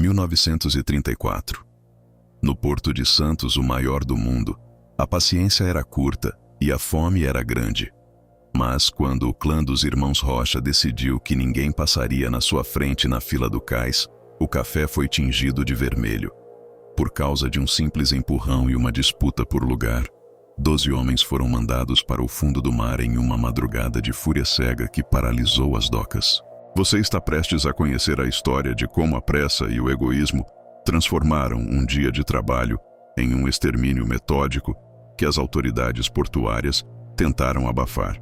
1934. No Porto de Santos, o maior do mundo, a paciência era curta e a fome era grande. Mas quando o clã dos irmãos Rocha decidiu que ninguém passaria na sua frente na fila do cais, o café foi tingido de vermelho. Por causa de um simples empurrão e uma disputa por lugar, 12 homens foram mandados para o fundo do mar em uma madrugada de fúria cega que paralisou as docas. Você está prestes a conhecer a história de como a pressa e o egoísmo transformaram um dia de trabalho em um extermínio metódico que as autoridades portuárias tentaram abafar.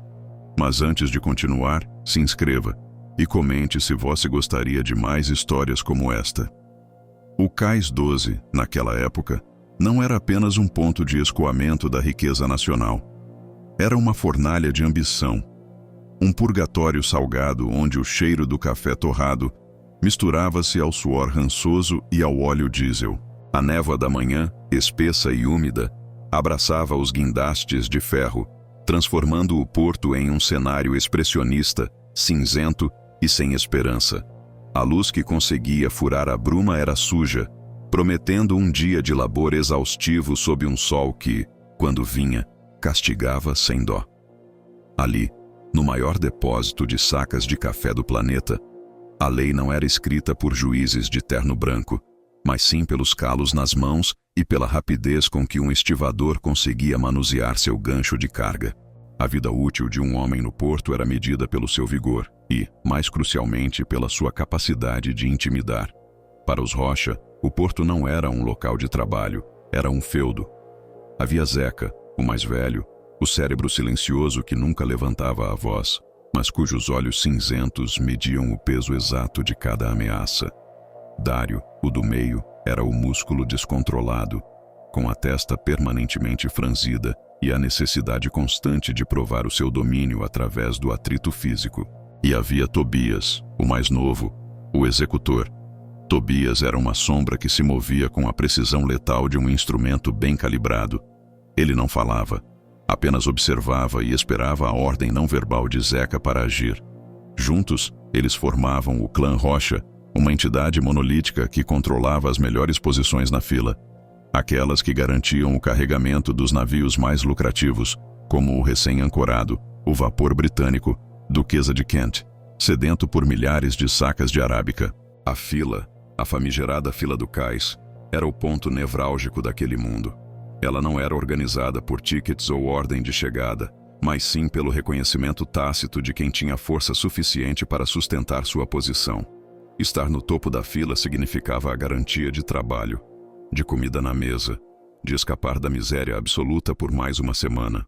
Mas antes de continuar, se inscreva e comente se você gostaria de mais histórias como esta. O Cais 12, naquela época, não era apenas um ponto de escoamento da riqueza nacional. Era uma fornalha de ambição, um purgatório salgado onde o cheiro do café torrado misturava-se ao suor rançoso e ao óleo diesel. A névoa da manhã, espessa e úmida, abraçava os guindastes de ferro, transformando o porto em um cenário expressionista, cinzento e sem esperança. A luz que conseguia furar a bruma era suja, prometendo um dia de labor exaustivo sob um sol que, quando vinha, castigava sem dó. Ali, no maior depósito de sacas de café do planeta, a lei não era escrita por juízes de terno branco, mas sim pelos calos nas mãos e pela rapidez com que um estivador conseguia manusear seu gancho de carga. A vida útil de um homem no porto era medida pelo seu vigor e, mais crucialmente, pela sua capacidade de intimidar. Para os Rocha, o porto não era um local de trabalho, era um feudo. Havia Zeca, o mais velho, o cérebro silencioso que nunca levantava a voz, mas cujos olhos cinzentos mediam o peso exato de cada ameaça. Dário, o do meio, era o músculo descontrolado, com a testa permanentemente franzida e a necessidade constante de provar o seu domínio através do atrito físico. E havia Tobias, o mais novo, o executor. Tobias era uma sombra que se movia com a precisão letal de um instrumento bem calibrado. Ele não falava, apenas observava e esperava a ordem não verbal de Zeca para agir. Juntos, eles formavam o clã Rocha, uma entidade monolítica que controlava as melhores posições na fila, aquelas que garantiam o carregamento dos navios mais lucrativos, como o recém-ancorado, o vapor britânico, Duquesa de Kent, sedento por milhares de sacas de arábica. A fila, a famigerada fila do cais, era o ponto nevrálgico daquele mundo. Ela não era organizada por tickets ou ordem de chegada, mas sim pelo reconhecimento tácito de quem tinha força suficiente para sustentar sua posição. Estar no topo da fila significava a garantia de trabalho, de comida na mesa, de escapar da miséria absoluta por mais uma semana.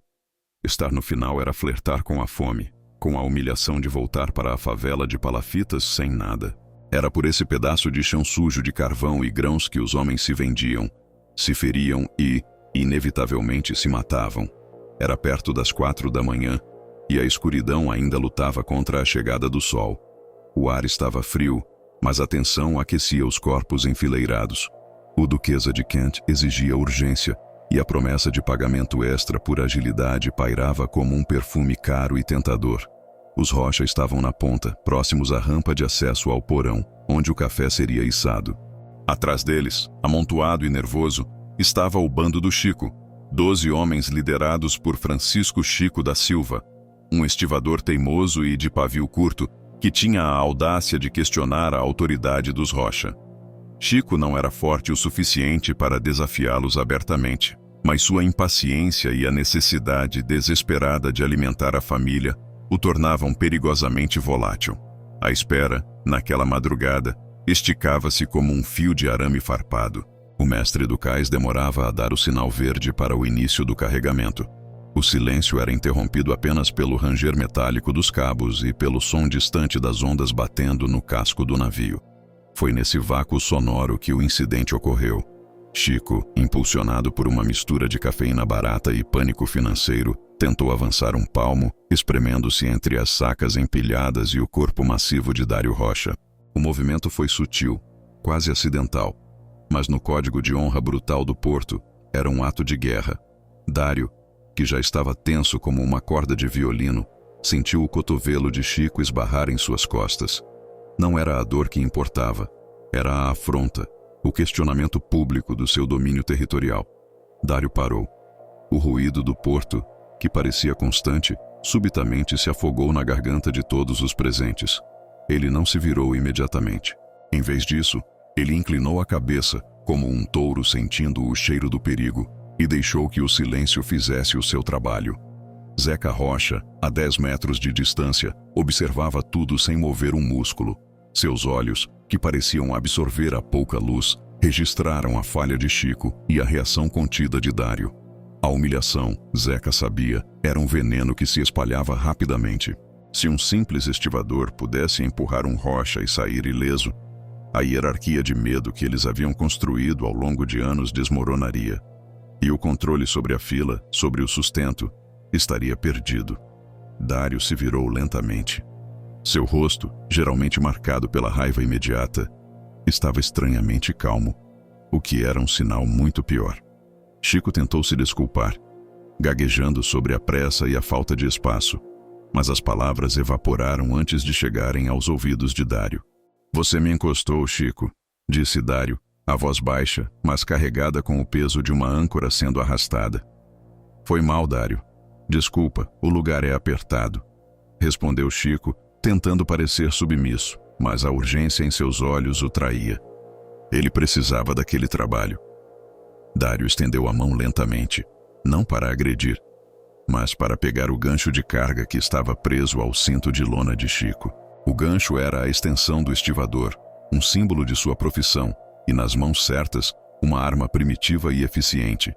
Estar no final era flertar com a fome, com a humilhação de voltar para a favela de palafitas sem nada. Era por esse pedaço de chão sujo de carvão e grãos que os homens se vendiam, se feriam e, inevitavelmente, se matavam. Era perto das 4 da manhã e a escuridão ainda lutava contra a chegada do sol. O ar estava frio, mas a tensão aquecia os corpos enfileirados. O Duquesa de Kent exigia urgência e a promessa de pagamento extra por agilidade pairava como um perfume caro e tentador. Os Rocha estavam na ponta, próximos à rampa de acesso ao porão, onde o café seria içado. Atrás deles, amontoado e nervoso, estava o bando do Chico, 12 homens liderados por Francisco Chico da Silva, um estivador teimoso e de pavio curto, que tinha a audácia de questionar a autoridade dos Rocha. Chico não era forte o suficiente para desafiá-los abertamente, mas sua impaciência e a necessidade desesperada de alimentar a família o tornavam perigosamente volátil. A espera, naquela madrugada, esticava-se como um fio de arame farpado. O mestre do cais demorava a dar o sinal verde para o início do carregamento. O silêncio era interrompido apenas pelo ranger metálico dos cabos e pelo som distante das ondas batendo no casco do navio. Foi nesse vácuo sonoro que o incidente ocorreu. Chico, impulsionado por uma mistura de cafeína barata e pânico financeiro, tentou avançar um palmo, espremendo-se entre as sacas empilhadas e o corpo massivo de Dário Rocha. O movimento foi sutil, quase acidental, mas no código de honra brutal do porto, era um ato de guerra. Dário, que já estava tenso como uma corda de violino, sentiu o cotovelo de Chico esbarrar em suas costas. Não era a dor que importava, Era a afronta, o questionamento público do seu domínio territorial. Dário parou. O ruído do porto, que parecia constante, subitamente se afogou na garganta de todos os presentes. Ele não se virou imediatamente. Em vez disso, ele inclinou a cabeça, como um touro sentindo o cheiro do perigo, e deixou que o silêncio fizesse o seu trabalho. Zeca Rocha, a 10 metros de distância, observava tudo sem mover um músculo. Seus olhos, que pareciam absorver a pouca luz, registraram a falha de Chico e a reação contida de Dário. A humilhação, Zeca sabia, era um veneno que se espalhava rapidamente. Se um simples estivador pudesse empurrar um Rocha e sair ileso, a hierarquia de medo que eles haviam construído ao longo de anos desmoronaria. E o controle sobre a fila, sobre o sustento, estaria perdido. Dário se virou lentamente. Seu rosto, geralmente marcado pela raiva imediata, estava estranhamente calmo, o que era um sinal muito pior. Chico tentou se desculpar, gaguejando sobre a pressa e a falta de espaço, mas as palavras evaporaram antes de chegarem aos ouvidos de Dário. "Você me encostou, Chico", disse Dário, a voz baixa, mas carregada com o peso de uma âncora sendo arrastada. "Foi mal, Dário. Desculpa, o lugar é apertado", respondeu Chico, tentando parecer submisso, mas a urgência em seus olhos o traía. Ele precisava daquele trabalho. Dário estendeu a mão lentamente, não para agredir, mas para pegar o gancho de carga que estava preso ao cinto de lona de Chico. O gancho era a extensão do estivador, um símbolo de sua profissão, e nas mãos certas, uma arma primitiva e eficiente.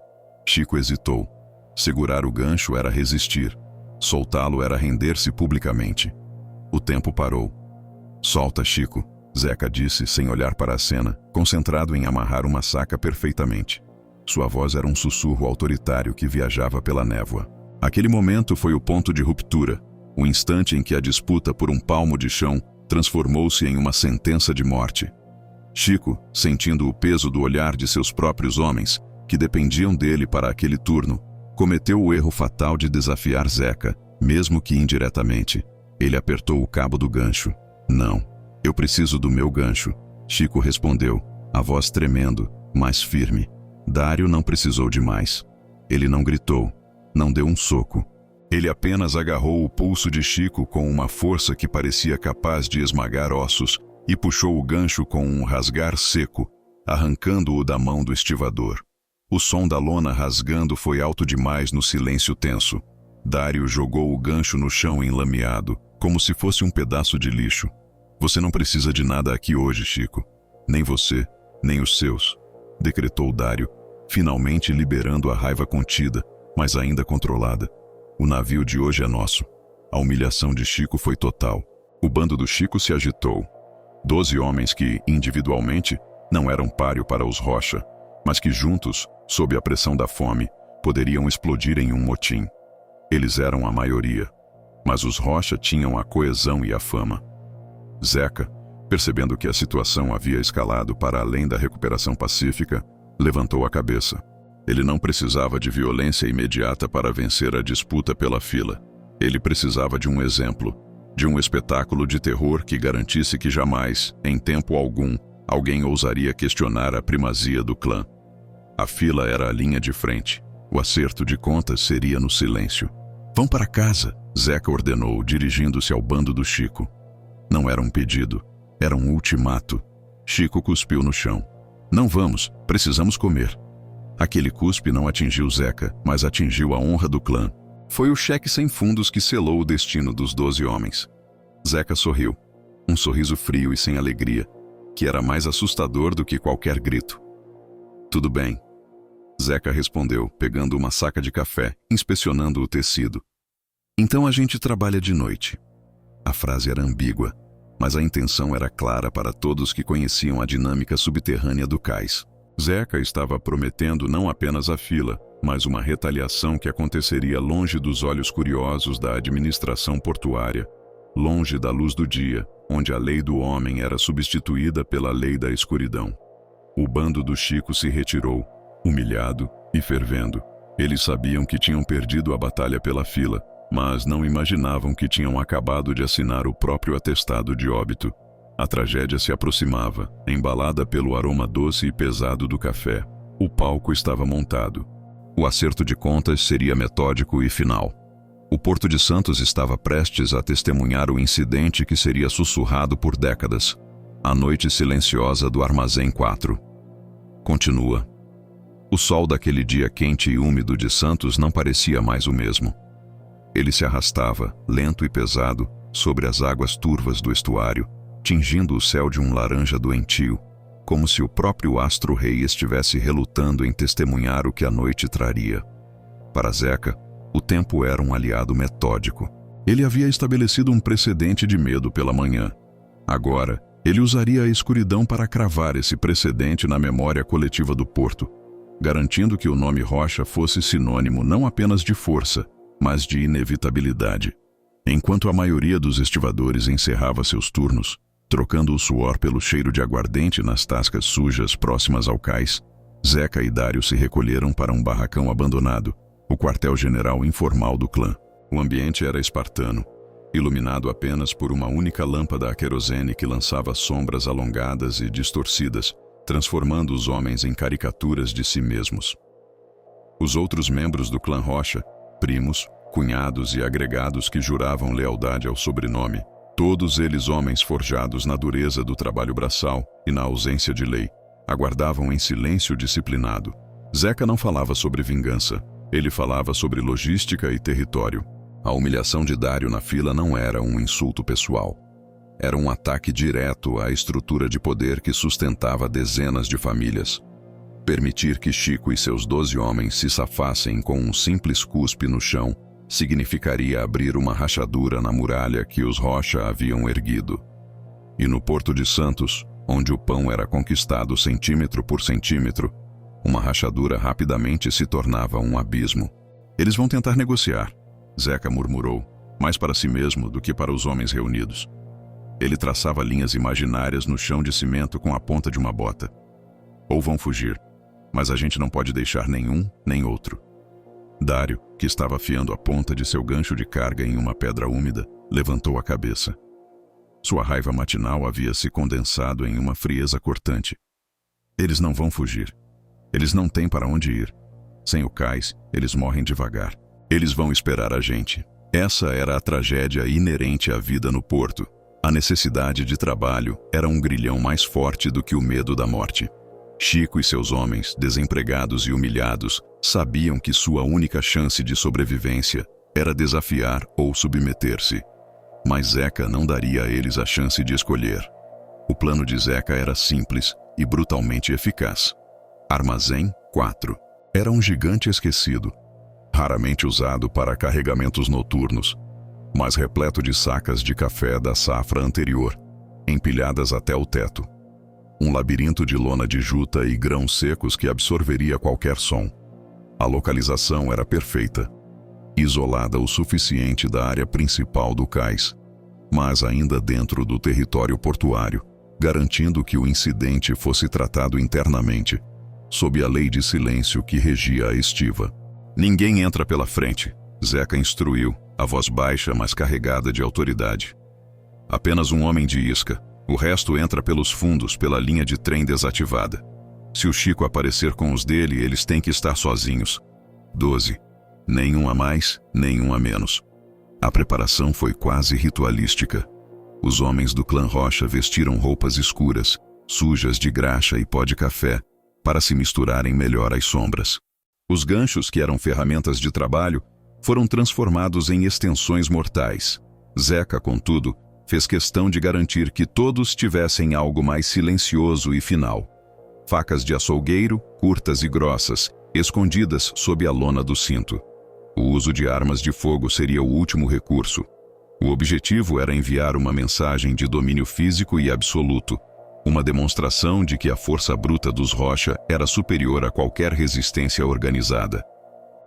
Chico hesitou. Segurar o gancho era resistir. Soltá-lo era render-se publicamente. O tempo parou. "Solta, Chico", Zeca disse sem olhar para a cena, concentrado em amarrar uma saca perfeitamente. Sua voz era um sussurro autoritário que viajava pela névoa. Aquele momento foi o ponto de ruptura, o instante em que a disputa por um palmo de chão transformou-se em uma sentença de morte. Chico, sentindo o peso do olhar de seus próprios homens, que dependiam dele para aquele turno, cometeu o erro fatal de desafiar Zeca, mesmo que indiretamente. Ele apertou o cabo do gancho. "Não, eu preciso do meu gancho", Chico respondeu, a voz tremendo, mas firme. Dário não precisou de mais. Ele não gritou, não deu um soco. Ele apenas agarrou o pulso de Chico com uma força que parecia capaz de esmagar ossos e puxou o gancho com um rasgar seco, arrancando-o da mão do estivador. O som da lona rasgando foi alto demais no silêncio tenso. Dário jogou o gancho no chão enlameado, como se fosse um pedaço de lixo. "Você não precisa de nada aqui hoje, Chico. Nem você, nem os seus", decretou Dário, finalmente liberando a raiva contida, mas ainda controlada. "O navio de hoje é nosso." A humilhação de Chico foi total. O bando do Chico se agitou. 12 homens que, individualmente, não eram páreo para os Rocha, mas que juntos, sob a pressão da fome, poderiam explodir em um motim. Eles eram a maioria, mas os Rocha tinham a coesão e a fama. Zeca, percebendo que a situação havia escalado para além da recuperação pacífica, levantou a cabeça. Ele não precisava de violência imediata para vencer a disputa pela fila. Ele precisava de um exemplo, de um espetáculo de terror que garantisse que jamais, em tempo algum, alguém ousaria questionar a primazia do clã. A fila era a linha de frente. O acerto de contas seria no silêncio. "Vão para casa", Zeca ordenou, dirigindo-se ao bando do Chico. Não era um pedido, era um ultimato. Chico cuspiu no chão. "Não vamos, precisamos comer." Aquele cuspe não atingiu Zeca, mas atingiu a honra do clã. Foi o cheque sem fundos que selou o destino dos 12 homens. Zeca sorriu. Um sorriso frio e sem alegria, que era mais assustador do que qualquer grito. "Tudo bem", Zeca respondeu, pegando uma saca de café, inspecionando o tecido. "Então a gente trabalha de noite." A frase era ambígua, mas a intenção era clara para todos que conheciam a dinâmica subterrânea do cais. Zeca estava prometendo não apenas a fila, mas uma retaliação que aconteceria longe dos olhos curiosos da administração portuária, longe da luz do dia, onde a lei do homem era substituída pela lei da escuridão. O bando do Chico se retirou, humilhado e fervendo. Eles sabiam que tinham perdido a batalha pela fila, mas não imaginavam que tinham acabado de assinar o próprio atestado de óbito. A tragédia se aproximava, embalada pelo aroma doce e pesado do café. O palco estava montado. O acerto de contas seria metódico e final. O Porto de Santos estava prestes a testemunhar o incidente que seria sussurrado por décadas. A noite silenciosa do Armazém 4. Continua. O sol daquele dia quente e úmido de Santos não parecia mais o mesmo. Ele se arrastava, lento e pesado, sobre as águas turvas do estuário, tingindo o céu de um laranja doentio, como se o próprio astro-rei estivesse relutando em testemunhar o que a noite traria. Para Zeca, o tempo era um aliado metódico. Ele havia estabelecido um precedente de medo pela manhã. Agora, ele usaria a escuridão para cravar esse precedente na memória coletiva do Porto, garantindo que o nome Rocha fosse sinônimo não apenas de força, mas de inevitabilidade. Enquanto a maioria dos estivadores encerrava seus turnos, trocando o suor pelo cheiro de aguardente nas tascas sujas próximas ao cais, Zeca e Dário se recolheram para um barracão abandonado, o quartel-general informal do clã. O ambiente era espartano, iluminado apenas por uma única lâmpada a querosene que lançava sombras alongadas e distorcidas, transformando os homens em caricaturas de si mesmos. Os outros membros do clã Rocha, primos, cunhados e agregados que juravam lealdade ao sobrenome, todos eles homens forjados na dureza do trabalho braçal e na ausência de lei, aguardavam em silêncio disciplinado. Zeca não falava sobre vingança, ele falava sobre logística e território. A humilhação de Dário na fila não era um insulto pessoal. Era um ataque direto à estrutura de poder que sustentava dezenas de famílias. Permitir que Chico e seus 12 homens se safassem com um simples cuspe no chão significaria abrir uma rachadura na muralha que os Rocha haviam erguido. E no Porto de Santos, onde o pão era conquistado centímetro por centímetro, uma rachadura rapidamente se tornava um abismo. Eles vão tentar negociar, Zeca murmurou, mais para si mesmo do que para os homens reunidos. Ele traçava linhas imaginárias no chão de cimento com a ponta de uma bota. Ou vão fugir, mas a gente não pode deixar nenhum nem outro. Dário, que estava afiando a ponta de seu gancho de carga em uma pedra úmida, levantou a cabeça. Sua raiva matinal havia se condensado em uma frieza cortante. Eles não vão fugir. Eles não têm para onde ir. Sem o cais, eles morrem devagar. Eles vão esperar a gente. Essa era a tragédia inerente à vida no porto. A necessidade de trabalho era um grilhão mais forte do que o medo da morte. Chico e seus homens, desempregados e humilhados, sabiam que sua única chance de sobrevivência era desafiar ou submeter-se. Mas Zeca não daria a eles a chance de escolher. O plano de Zeca era simples e brutalmente eficaz. Armazém 4. Era um gigante esquecido, raramente usado para carregamentos noturnos, mas repleto de sacas de café da safra anterior, empilhadas até o teto. Um labirinto de lona de juta e grãos secos que absorveria qualquer som. A localização era perfeita, isolada o suficiente da área principal do cais, mas ainda dentro do território portuário, garantindo que o incidente fosse tratado internamente, sob a lei de silêncio que regia a estiva. Ninguém entra pela frente, Zeca instruiu, a voz baixa mas carregada de autoridade. Apenas um homem de isca, o resto entra pelos fundos, pela linha de trem desativada. Se o Chico aparecer com os dele, eles têm que estar sozinhos. 12. Nenhum a mais, nenhum a menos. A preparação foi quase ritualística. Os homens do clã Rocha vestiram roupas escuras, sujas de graxa e pó de café, para se misturarem melhor às sombras. Os ganchos, que eram ferramentas de trabalho, foram transformados em extensões mortais. Zeca, contudo, fez questão de garantir que todos tivessem algo mais silencioso e final. Facas de açougueiro, curtas e grossas, escondidas sob a lona do cinto. O uso de armas de fogo seria o último recurso. O objetivo era enviar uma mensagem de domínio físico e absoluto, uma demonstração de que a força bruta dos Rocha era superior a qualquer resistência organizada.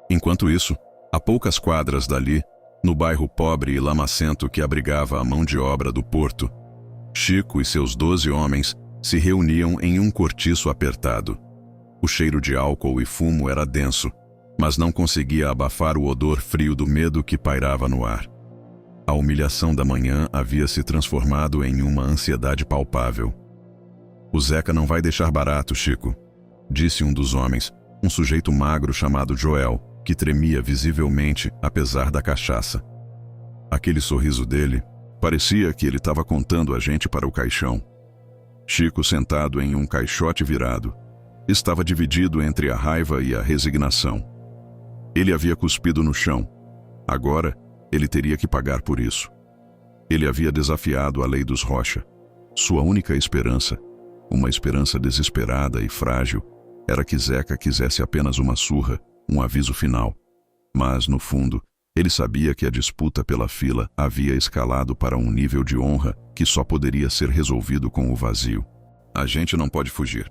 Enquanto isso, a poucas quadras dali, no bairro pobre e lamacento que abrigava a mão de obra do porto, Chico e seus 12 homens se reuniam em um cortiço apertado. O cheiro de álcool e fumo era denso, mas não conseguia abafar o odor frio do medo que pairava no ar. A humilhação da manhã havia se transformado em uma ansiedade palpável. "O Zeca não vai deixar barato, Chico", disse um dos homens, um sujeito magro chamado Joel, que tremia visivelmente apesar da cachaça. Aquele sorriso dele parecia que ele estava contando a gente para o caixão. Chico, sentado em um caixote virado, estava dividido entre a raiva e a resignação. Ele havia cuspido no chão. Agora, ele teria que pagar por isso. Ele havia desafiado a lei dos Rocha. Sua única esperança, uma esperança desesperada e frágil, era que Zeca quisesse apenas uma surra, um aviso final. Mas, no fundo, ele sabia que a disputa pela fila havia escalado para um nível de honra que só poderia ser resolvido com o vazio. "A gente não pode fugir",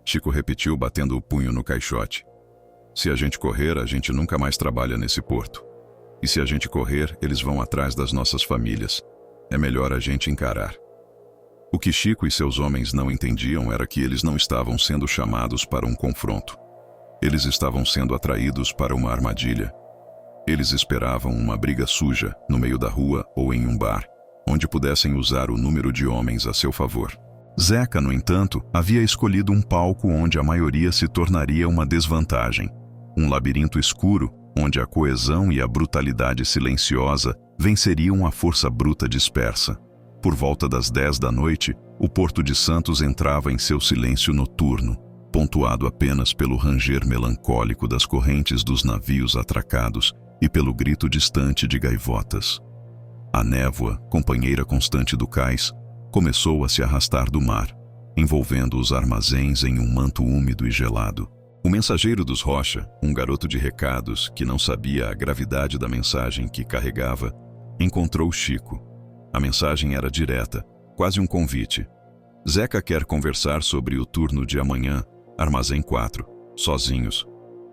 Chico repetiu, batendo o punho no caixote. "Se a gente correr, a gente nunca mais trabalha nesse porto. E se a gente correr, eles vão atrás das nossas famílias. É melhor a gente encarar." O que Chico e seus homens não entendiam era que eles não estavam sendo chamados para um confronto. Eles estavam sendo atraídos para uma armadilha. Eles esperavam uma briga suja, no meio da rua ou em um bar, onde pudessem usar o número de homens a seu favor. Zeca, no entanto, havia escolhido um palco onde a maioria se tornaria uma desvantagem. Um labirinto escuro, onde a coesão e a brutalidade silenciosa venceriam a força bruta dispersa. Por volta das 10 da noite, o Porto de Santos entrava em seu silêncio noturno, pontuado apenas pelo ranger melancólico das correntes dos navios atracados e pelo grito distante de gaivotas. A névoa, companheira constante do cais, começou a se arrastar do mar, envolvendo os armazéns em um manto úmido e gelado. O mensageiro dos Rocha, um garoto de recados que não sabia a gravidade da mensagem que carregava, encontrou Chico. A mensagem era direta, quase um convite. "Zeca quer conversar sobre o turno de amanhã, Armazém 4, sozinhos,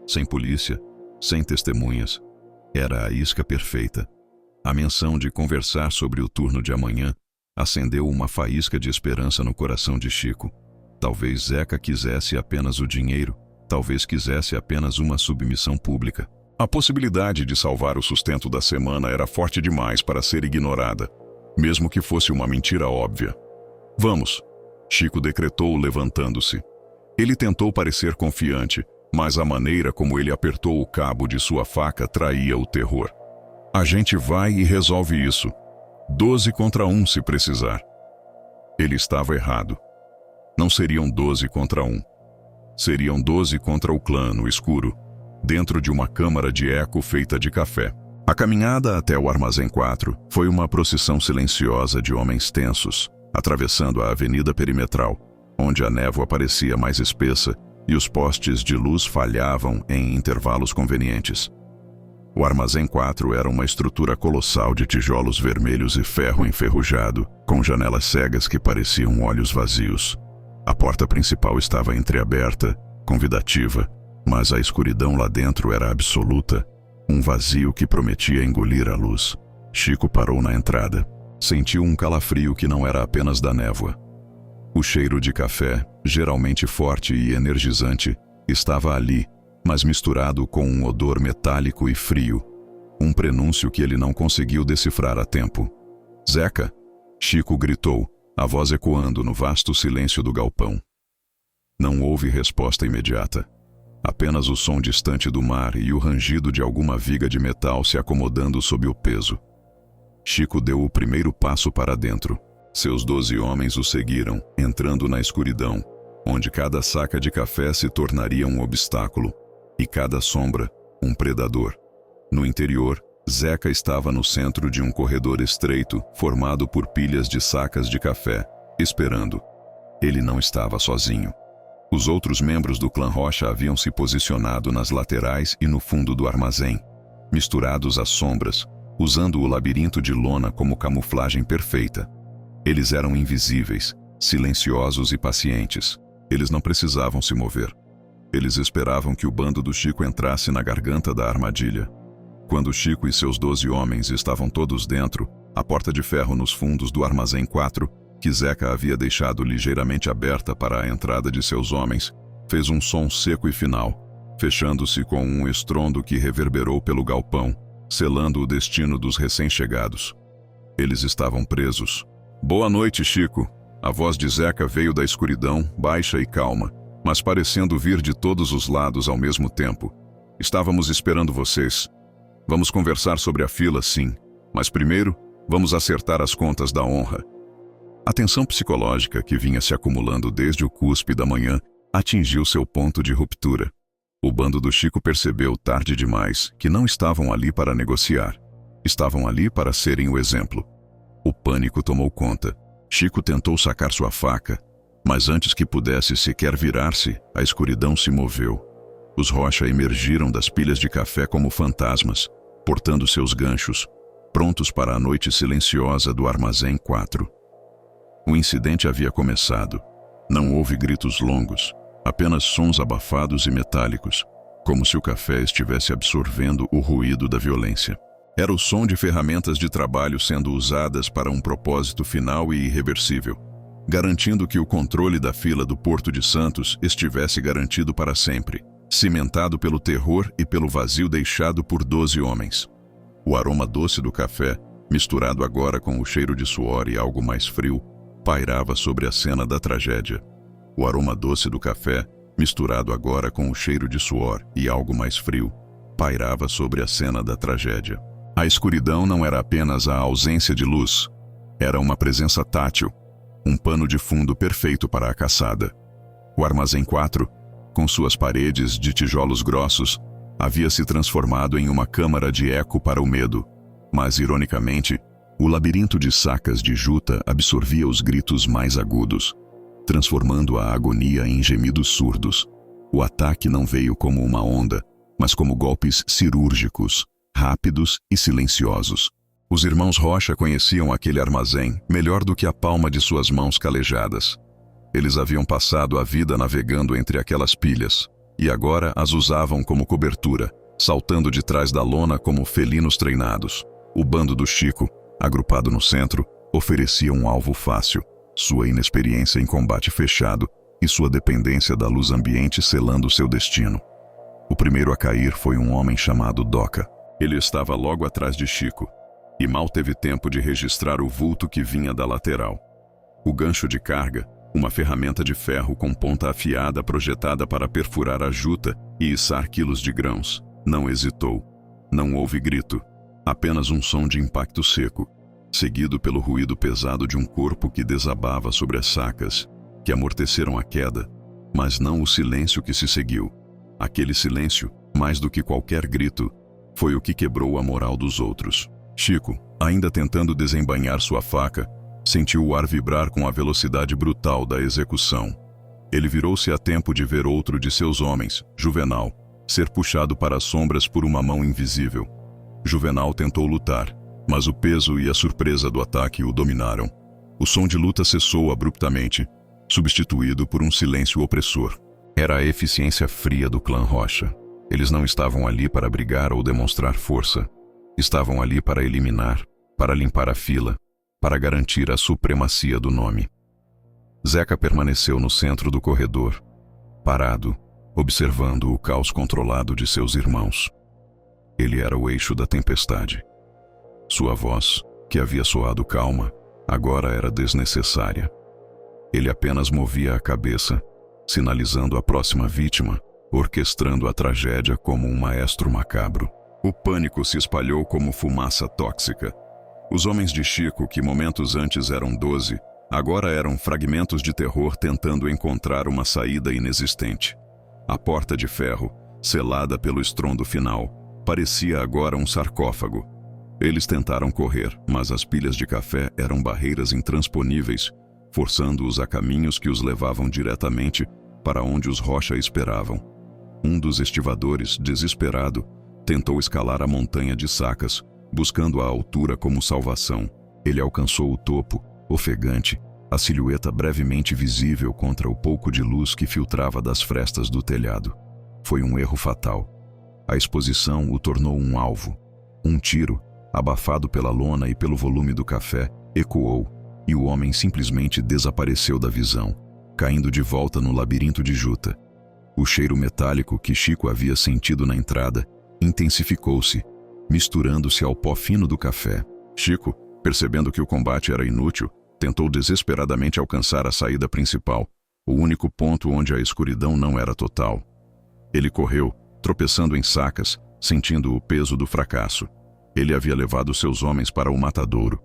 sem polícia, sem testemunhas." Era a isca perfeita. A menção de conversar sobre o turno de amanhã acendeu uma faísca de esperança no coração de Chico. Talvez Zeca quisesse apenas o dinheiro, talvez quisesse apenas uma submissão pública. A possibilidade de salvar o sustento da semana era forte demais para ser ignorada, mesmo que fosse uma mentira óbvia. "Vamos", Chico decretou, levantando-se. Ele tentou parecer confiante, mas a maneira como ele apertou o cabo de sua faca traía o terror. "A gente vai e resolve isso. 12 contra 1 se precisar." Ele estava errado. Não seriam 12 contra 1. Seriam 12 contra o clã no escuro, dentro de uma câmara de eco feita de café. A caminhada até o Armazém 4 foi uma procissão silenciosa de homens tensos, atravessando a avenida perimetral, onde a névoa parecia mais espessa e os postes de luz falhavam em intervalos convenientes. O Armazém 4 era uma estrutura colossal de tijolos vermelhos e ferro enferrujado, com janelas cegas que pareciam olhos vazios. A porta principal estava entreaberta, convidativa, mas a escuridão lá dentro era absoluta, um vazio que prometia engolir a luz. Chico parou na entrada. Sentiu um calafrio que não era apenas da névoa. O cheiro de café, geralmente forte e energizante, estava ali, mas misturado com um odor metálico e frio, um prenúncio que ele não conseguiu decifrar a tempo. "Zeca!" Chico gritou, a voz ecoando no vasto silêncio do galpão. Não houve resposta imediata. Apenas o som distante do mar e o rangido de alguma viga de metal se acomodando sob o peso. Chico deu o primeiro passo para dentro. Seus 12 homens o seguiram, entrando na escuridão, onde cada saca de café se tornaria um obstáculo, e cada sombra, um predador. No interior, Zeca estava no centro de um corredor estreito, formado por pilhas de sacas de café, esperando. Ele não estava sozinho. Os outros membros do clã Rocha haviam se posicionado nas laterais e no fundo do armazém, misturados às sombras, usando o labirinto de lona como camuflagem perfeita. Eles eram invisíveis, silenciosos e pacientes. Eles não precisavam se mover. Eles esperavam que o bando do Chico entrasse na garganta da armadilha. Quando Chico e seus 12 homens estavam todos dentro, a porta de ferro nos fundos do Armazém 4, que Zeca havia deixado ligeiramente aberta para a entrada de seus homens, fez um som seco e final, fechando-se com um estrondo que reverberou pelo galpão, selando o destino dos recém-chegados. Eles estavam presos. Boa noite, Chico. A voz de Zeca veio da escuridão, baixa e calma, mas parecendo vir de todos os lados ao mesmo tempo. Estávamos esperando vocês. Vamos conversar sobre a fila, sim, mas primeiro, vamos acertar as contas da honra. A tensão psicológica que vinha se acumulando desde o cuspe da manhã atingiu seu ponto de ruptura. O bando do Chico percebeu tarde demais que não estavam ali para negociar. Estavam ali para serem o exemplo. O pânico tomou conta. Chico tentou sacar sua faca, mas antes que pudesse sequer virar-se, a escuridão se moveu. Os Rocha emergiram das pilhas de café como fantasmas, portando seus ganchos, prontos para a noite silenciosa do Armazém 4. O incidente havia começado. Não houve gritos longos, apenas sons abafados e metálicos, como se o café estivesse absorvendo o ruído da violência. Era o som de ferramentas de trabalho sendo usadas para um propósito final e irreversível, garantindo que o controle da fila do Porto de Santos estivesse garantido para sempre, cimentado pelo terror e pelo vazio deixado por 12 homens. O aroma doce do café, misturado agora com o cheiro de suor e algo mais frio, pairava sobre a cena da tragédia. O aroma doce do café, misturado agora com o cheiro de suor e algo mais frio, pairava sobre a cena da tragédia. A escuridão não era apenas a ausência de luz, era uma presença tátil, um pano de fundo perfeito para a caçada. O Armazém 4, com suas paredes de tijolos grossos, havia se transformado em uma câmara de eco para o medo, mas, ironicamente, o labirinto de sacas de juta absorvia os gritos mais agudos, transformando a agonia em gemidos surdos. O ataque não veio como uma onda, mas como golpes cirúrgicos, rápidos e silenciosos. Os irmãos Rocha conheciam aquele armazém melhor do que a palma de suas mãos calejadas. Eles haviam passado a vida navegando entre aquelas pilhas, e agora as usavam como cobertura, saltando de trás da lona como felinos treinados. O bando do Chico, agrupado no centro, oferecia um alvo fácil, sua inexperiência em combate fechado e sua dependência da luz ambiente selando seu destino. O primeiro a cair foi um homem chamado Doca. Ele estava logo atrás de Chico, e mal teve tempo de registrar o vulto que vinha da lateral. O gancho de carga, uma ferramenta de ferro com ponta afiada projetada para perfurar a juta e içar quilos de grãos, não hesitou. Não houve grito, apenas um som de impacto seco, seguido pelo ruído pesado de um corpo que desabava sobre as sacas, que amorteceram a queda, mas não o silêncio que se seguiu. Aquele silêncio, mais do que qualquer grito, foi o que quebrou a moral dos outros. Chico, ainda tentando desembainhar sua faca, sentiu o ar vibrar com a velocidade brutal da execução. Ele virou-se a tempo de ver outro de seus homens, Juvenal, ser puxado para as sombras por uma mão invisível. Juvenal tentou lutar, mas o peso e a surpresa do ataque o dominaram. O som de luta cessou abruptamente, substituído por um silêncio opressor. Era a eficiência fria do clã Rocha. Eles não estavam ali para brigar ou demonstrar força. Estavam ali para eliminar, para limpar a fila, para garantir a supremacia do nome. Zeca permaneceu no centro do corredor, parado, observando o caos controlado de seus irmãos. Ele era o eixo da tempestade. Sua voz, que havia soado calma, agora era desnecessária. Ele apenas movia a cabeça, sinalizando a próxima vítima, orquestrando a tragédia como um maestro macabro. O pânico se espalhou como fumaça tóxica. Os homens de Chico, que momentos antes eram 12, agora eram fragmentos de terror tentando encontrar uma saída inexistente. A porta de ferro, selada pelo estrondo final, parecia agora um sarcófago. Eles tentaram correr, mas as pilhas de café eram barreiras intransponíveis, forçando-os a caminhos que os levavam diretamente para onde os Rocha esperavam. Um dos estivadores, desesperado, tentou escalar a montanha de sacas, buscando a altura como salvação. Ele alcançou o topo, ofegante, a silhueta brevemente visível contra o pouco de luz que filtrava das frestas do telhado. Foi um erro fatal. A exposição o tornou um alvo. Um tiro, abafado pela lona e pelo volume do café, ecoou, e o homem simplesmente desapareceu da visão, caindo de volta no labirinto de juta. O cheiro metálico que Chico havia sentido na entrada intensificou-se, misturando-se ao pó fino do café. Chico, Percebendo que o combate era inútil, tentou desesperadamente alcançar a saída principal, o único ponto onde a escuridão não era total. Ele correu, tropeçando em sacas, sentindo o peso do fracasso. Ele havia levado seus homens para o matadouro.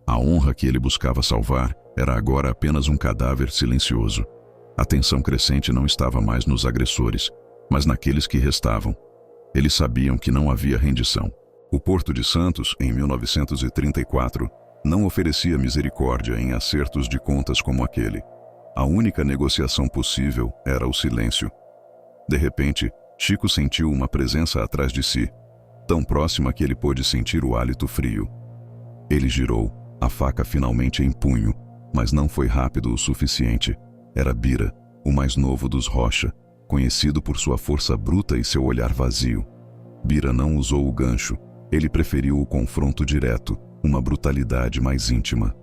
A honra que ele buscava salvar era agora apenas um cadáver silencioso. A tensão crescente não estava mais nos agressores, mas naqueles que restavam. Eles sabiam que não havia rendição. O Porto de Santos, em 1934, não oferecia misericórdia em acertos de contas como aquele. A única negociação possível era o silêncio. De repente, Chico sentiu uma presença atrás de si, tão próxima que ele pôde sentir o hálito frio. Ele girou, a faca finalmente em punho, mas não foi rápido o suficiente. Era Bira, o mais novo dos Rocha, conhecido por sua força bruta e seu olhar vazio. Bira não usou o gancho, ele preferiu o confronto direto, uma brutalidade mais íntima.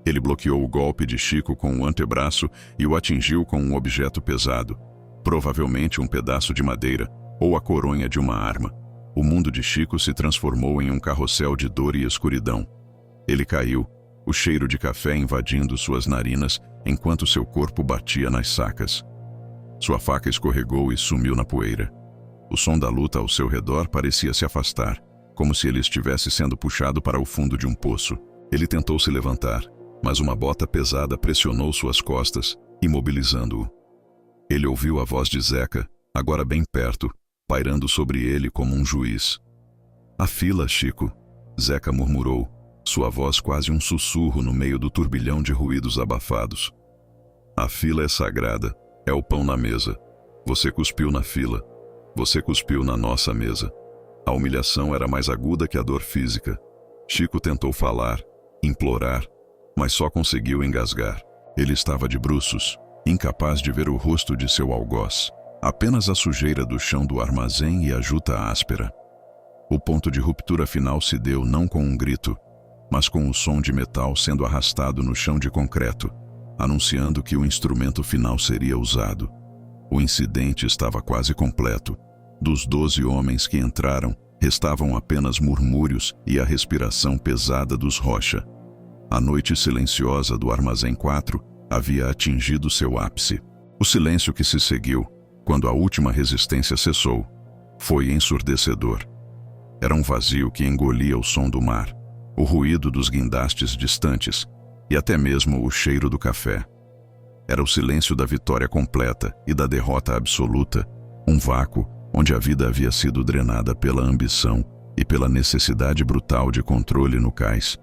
Ele bloqueou o golpe de Chico com o antebraço e o atingiu com um objeto pesado, provavelmente um pedaço de madeira ou a coronha de uma arma. O mundo de Chico se transformou em um carrossel de dor e escuridão. Ele caiu, o cheiro de café invadindo suas narinas enquanto seu corpo batia nas sacas. Sua faca escorregou e sumiu na poeira. O som da luta ao seu redor parecia se afastar, como se ele estivesse sendo puxado para o fundo de um poço. Ele tentou se levantar, mas uma bota pesada pressionou suas costas, imobilizando-o. Ele ouviu a voz de Zeca, agora bem perto, pairando sobre ele como um juiz. "A fila, Chico", Zeca murmurou, sua voz quase um sussurro no meio do turbilhão de ruídos abafados. "A fila é sagrada, é o pão na mesa. Você cuspiu na fila. Você cuspiu na nossa mesa." A humilhação era mais aguda que a dor física. Chico tentou falar, implorar, mas só conseguiu engasgar. Ele estava de bruços, incapaz de ver o rosto de seu algoz, apenas a sujeira do chão do armazém e a juta áspera. O ponto de ruptura final se deu não com um grito, mas com o som de metal sendo arrastado no chão de concreto, anunciando que o instrumento final seria usado. O incidente estava quase completo. Dos 12 homens que entraram, restavam apenas murmúrios e a respiração pesada dos Rocha. A noite silenciosa do Armazém 4 havia atingido seu ápice. O silêncio que se seguiu, quando a última resistência cessou, foi ensurdecedor. Era um vazio que engolia o som do mar, o ruído dos guindastes distantes e até mesmo o cheiro do café. Era o silêncio da vitória completa e da derrota absoluta, um vácuo onde a vida havia sido drenada pela ambição e pela necessidade brutal de controle no cais.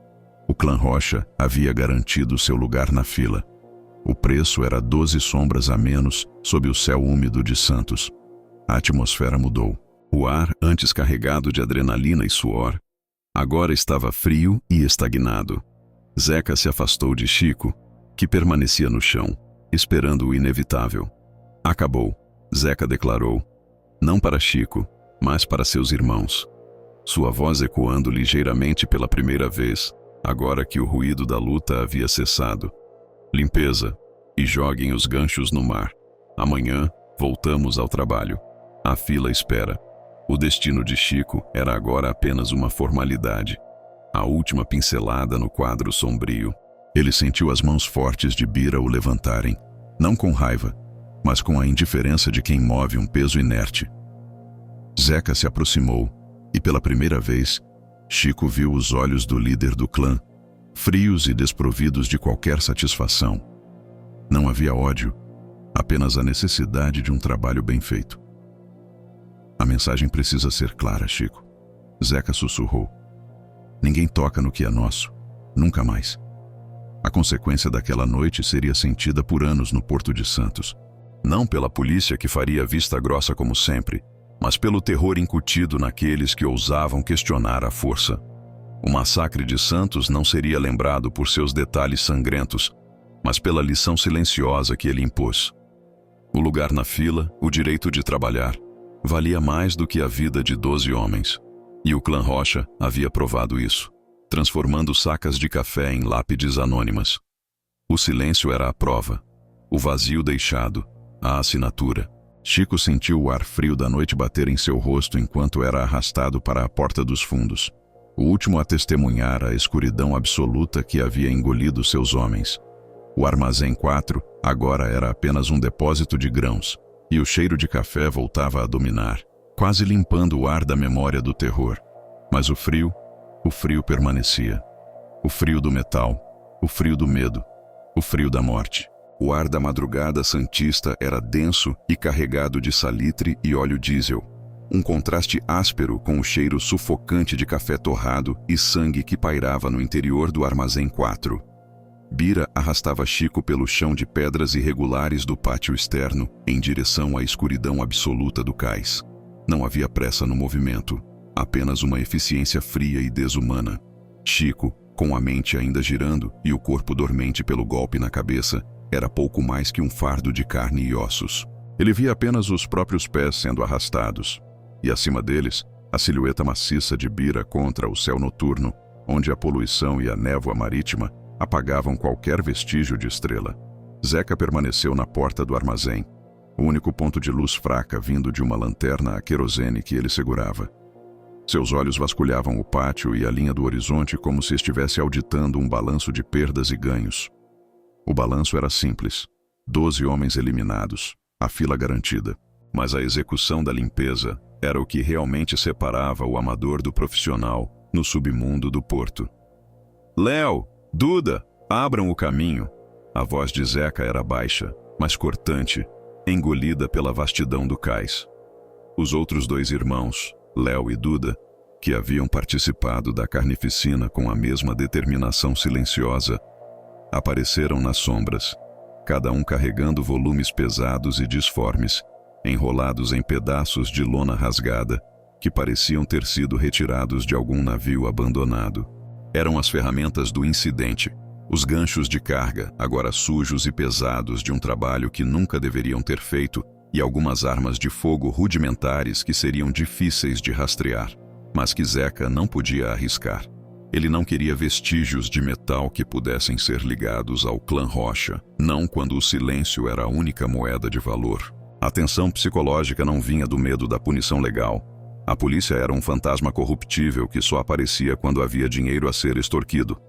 O clã Rocha havia garantido seu lugar na fila. O preço era 12 sombras a menos sob o céu úmido de Santos. A atmosfera mudou. O ar, antes carregado de adrenalina e suor, agora estava frio e estagnado. Zeca se afastou de Chico, que permanecia no chão, esperando o inevitável. "Acabou", Zeca declarou, não para Chico, mas para seus irmãos. Sua voz ecoando ligeiramente pela primeira vez, agora que o ruído da luta havia cessado. "Limpeza, e joguem os ganchos no mar. Amanhã, voltamos ao trabalho. A fila espera." O destino de Chico era agora apenas uma formalidade. A última pincelada no quadro sombrio. Ele sentiu as mãos fortes de Bira o levantarem, não com raiva, mas com a indiferença de quem move um peso inerte. Zeca se aproximou, e pela primeira vez, Chico viu os olhos do líder do clã, frios e desprovidos de qualquer satisfação. Não havia ódio, apenas a necessidade de um trabalho bem feito. "A mensagem precisa ser clara, Chico", Zeca sussurrou. "Ninguém toca no que é nosso, nunca mais." A consequência daquela noite seria sentida por anos no Porto de Santos. Não pela polícia que faria vista grossa como sempre, mas pelo terror incutido naqueles que ousavam questionar a força. O massacre de Santos não seria lembrado por seus detalhes sangrentos, mas pela lição silenciosa que ele impôs. O lugar na fila, o direito de trabalhar, valia mais do que a vida de 12 homens. E o clã Rocha havia provado isso, transformando sacas de café em lápides anônimas. O silêncio era a prova, o vazio deixado, a assinatura. Chico sentiu o ar frio da noite bater em seu rosto enquanto era arrastado para a porta dos fundos. o último a testemunhar a escuridão absoluta que havia engolido seus homens. O armazém 4 agora era apenas um depósito de grãos, e o cheiro de café voltava a dominar, quase limpando o ar da memória do terror. Mas o frio permanecia. O frio do metal, o frio do medo, o frio da morte. O ar da madrugada santista era denso e carregado de salitre e óleo diesel, um contraste áspero com o cheiro sufocante de café torrado e sangue que pairava no interior do armazém 4. Bira arrastava Chico pelo chão de pedras irregulares do pátio externo, em direção à escuridão absoluta do cais. Não havia pressa no movimento, apenas uma eficiência fria e desumana. Chico, com a mente ainda girando e o corpo dormente pelo golpe na cabeça, era pouco mais que um fardo de carne e ossos. Ele via apenas os próprios pés sendo arrastados, e acima deles, a silhueta maciça de Bira contra o céu noturno, onde a poluição e a névoa marítima apagavam qualquer vestígio de estrela. Zeca permaneceu na porta do armazém, o único ponto de luz fraca vindo de uma lanterna a querosene que ele segurava. Seus olhos vasculhavam o pátio e a linha do horizonte como se estivesse auditando um balanço de perdas e ganhos. O balanço era simples: 12 homens eliminados, a fila garantida. Mas a execução da limpeza era o que realmente separava o amador do profissional no submundo do porto. Léo, Duda, abram o caminho. A voz de Zeca era baixa, mas cortante, engolida pela vastidão do cais. Os outros dois irmãos, Léo e Duda, que haviam participado da carnificina com a mesma determinação silenciosa, apareceram nas sombras, cada um carregando volumes pesados e disformes, enrolados em pedaços de lona rasgada, que pareciam ter sido retirados de algum navio abandonado. Eram as ferramentas do incidente, os ganchos de carga, agora sujos e pesados de um trabalho que nunca deveriam ter feito, e algumas armas de fogo rudimentares que seriam difíceis de rastrear, mas que Zeca não podia arriscar. Ele não queria vestígios de metal que pudessem ser ligados ao clã Rocha, não quando o silêncio era a única moeda de valor. A tensão psicológica não vinha do medo da punição legal. A polícia era um fantasma corruptível que só aparecia quando havia dinheiro a ser extorquido,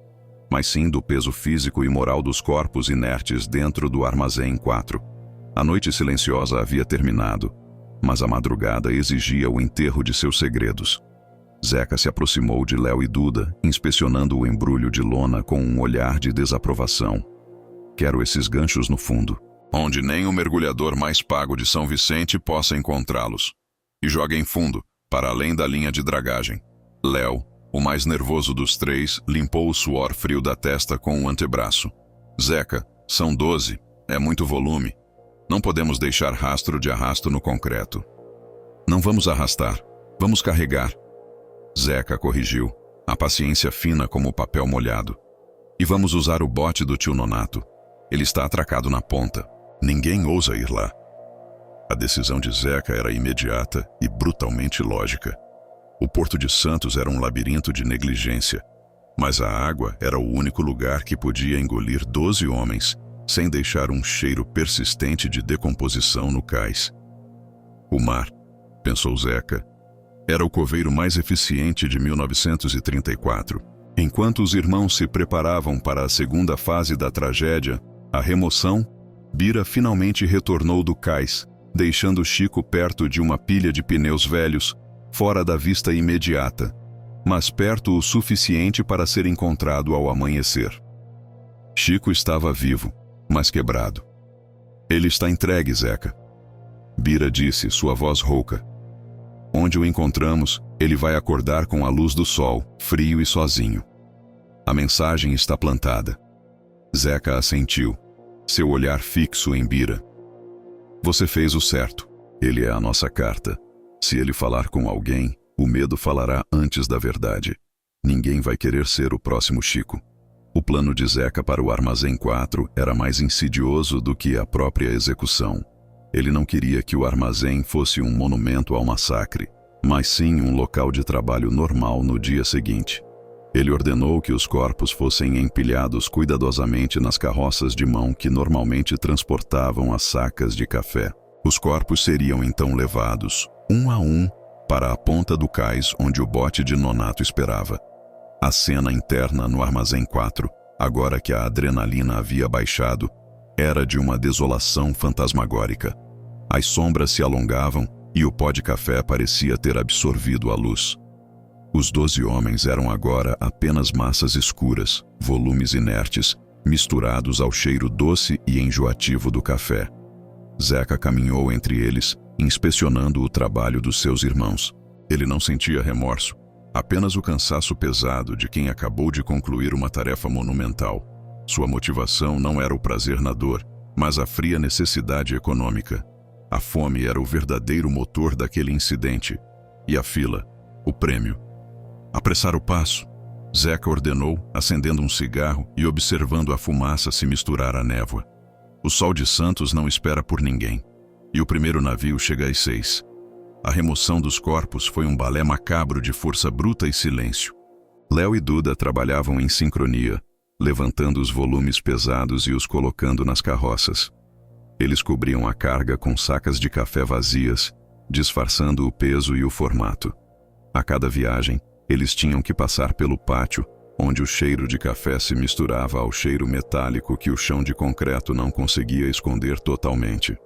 mas sim do peso físico e moral dos corpos inertes dentro do armazém 4. A noite silenciosa havia terminado, mas a madrugada exigia o enterro de seus segredos. Zeca se aproximou de Léo e Duda, inspecionando o embrulho de lona com um olhar de desaprovação. Quero esses ganchos no fundo, onde nem o mergulhador mais pago de São Vicente possa encontrá-los. E joguem fundo, para além da linha de dragagem. Léo, o mais nervoso dos três, limpou o suor frio da testa com o antebraço. Zeca, são 12, é muito volume. Não podemos deixar rastro de arrasto no concreto. Não vamos arrastar, vamos carregar. Zeca corrigiu, a paciência fina como o papel molhado. E vamos usar o bote do tio Nonato. Ele está atracado na ponta. Ninguém ousa ir lá. A decisão de Zeca era imediata e brutalmente lógica. O Porto de Santos era um labirinto de negligência, mas a água era o único lugar que podia engolir 12 homens sem deixar um cheiro persistente de decomposição no cais. O mar, pensou Zeca, era o coveiro mais eficiente de 1934. Enquanto os irmãos se preparavam para a segunda fase da tragédia, a remoção, Bira finalmente retornou do cais, deixando Chico perto de uma pilha de pneus velhos, fora da vista imediata, mas perto o suficiente para ser encontrado ao amanhecer. Chico estava vivo, mas quebrado. Ele está entregue, Zeca. Bira disse, sua voz rouca. Onde o encontramos, ele vai acordar com a luz do sol, frio e sozinho. A mensagem está plantada. Zeca assentiu, seu olhar fixo em Bira. Você fez o certo. Ele é a nossa carta. Se ele falar com alguém, o medo falará antes da verdade. Ninguém vai querer ser o próximo Chico. O plano de Zeca para o Armazém 4 era mais insidioso do que a própria execução. Ele não queria que o armazém fosse um monumento ao massacre, mas sim um local de trabalho normal no dia seguinte. Ele ordenou que os corpos fossem empilhados cuidadosamente nas carroças de mão que normalmente transportavam as sacas de café. Os corpos seriam então levados, um a um, para a ponta do cais onde o bote de Nonato esperava. A cena interna no Armazém 4, agora que a adrenalina havia baixado, era de uma desolação fantasmagórica. As sombras se alongavam e o pó de café parecia ter absorvido a luz. Os 12 homens eram agora apenas massas escuras, volumes inertes, misturados ao cheiro doce e enjoativo do café. Zeca caminhou entre eles, inspecionando o trabalho dos seus irmãos. Ele não sentia remorso, apenas o cansaço pesado de quem acabou de concluir uma tarefa monumental. Sua motivação não era o prazer na dor, mas a fria necessidade econômica. A fome era o verdadeiro motor daquele incidente. E a fila, o prêmio. Apressar o passo, Zeca ordenou, acendendo um cigarro e observando a fumaça se misturar à névoa. O sol de Santos não espera por ninguém, e o primeiro navio chega às 6. A remoção dos corpos foi um balé macabro de força bruta e silêncio. Léo e Duda trabalhavam em sincronia, levantando os volumes pesados e os colocando nas carroças. Eles cobriam a carga com sacas de café vazias, disfarçando o peso e o formato. A cada viagem, eles tinham que passar pelo pátio, onde o cheiro de café se misturava ao cheiro metálico que o chão de concreto não conseguia esconder totalmente.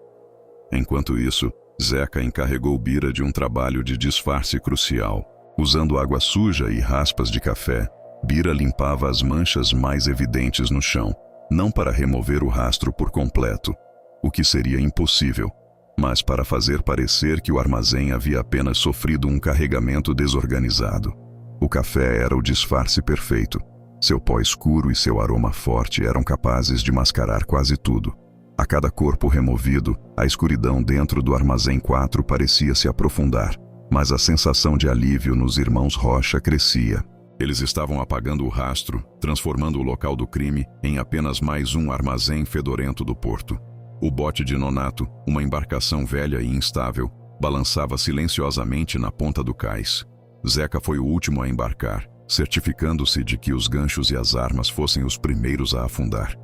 Enquanto isso, Zeca encarregou Bira de um trabalho de disfarce crucial. Usando água suja e raspas de café, Bira limpava as manchas mais evidentes no chão, não para remover o rastro por completo, o que seria impossível, mas para fazer parecer que o armazém havia apenas sofrido um carregamento desorganizado. O café era o disfarce perfeito. Seu pó escuro e seu aroma forte eram capazes de mascarar quase tudo. A cada corpo removido, a escuridão dentro do Armazém 4 parecia se aprofundar, mas a sensação de alívio nos irmãos Rocha crescia. Eles estavam apagando o rastro, transformando o local do crime em apenas mais um armazém fedorento do porto. O bote de Nonato, uma embarcação velha e instável, balançava silenciosamente na ponta do cais. Zeca foi o último a embarcar, certificando-se de que os ganchos e as armas fossem os primeiros a afundar.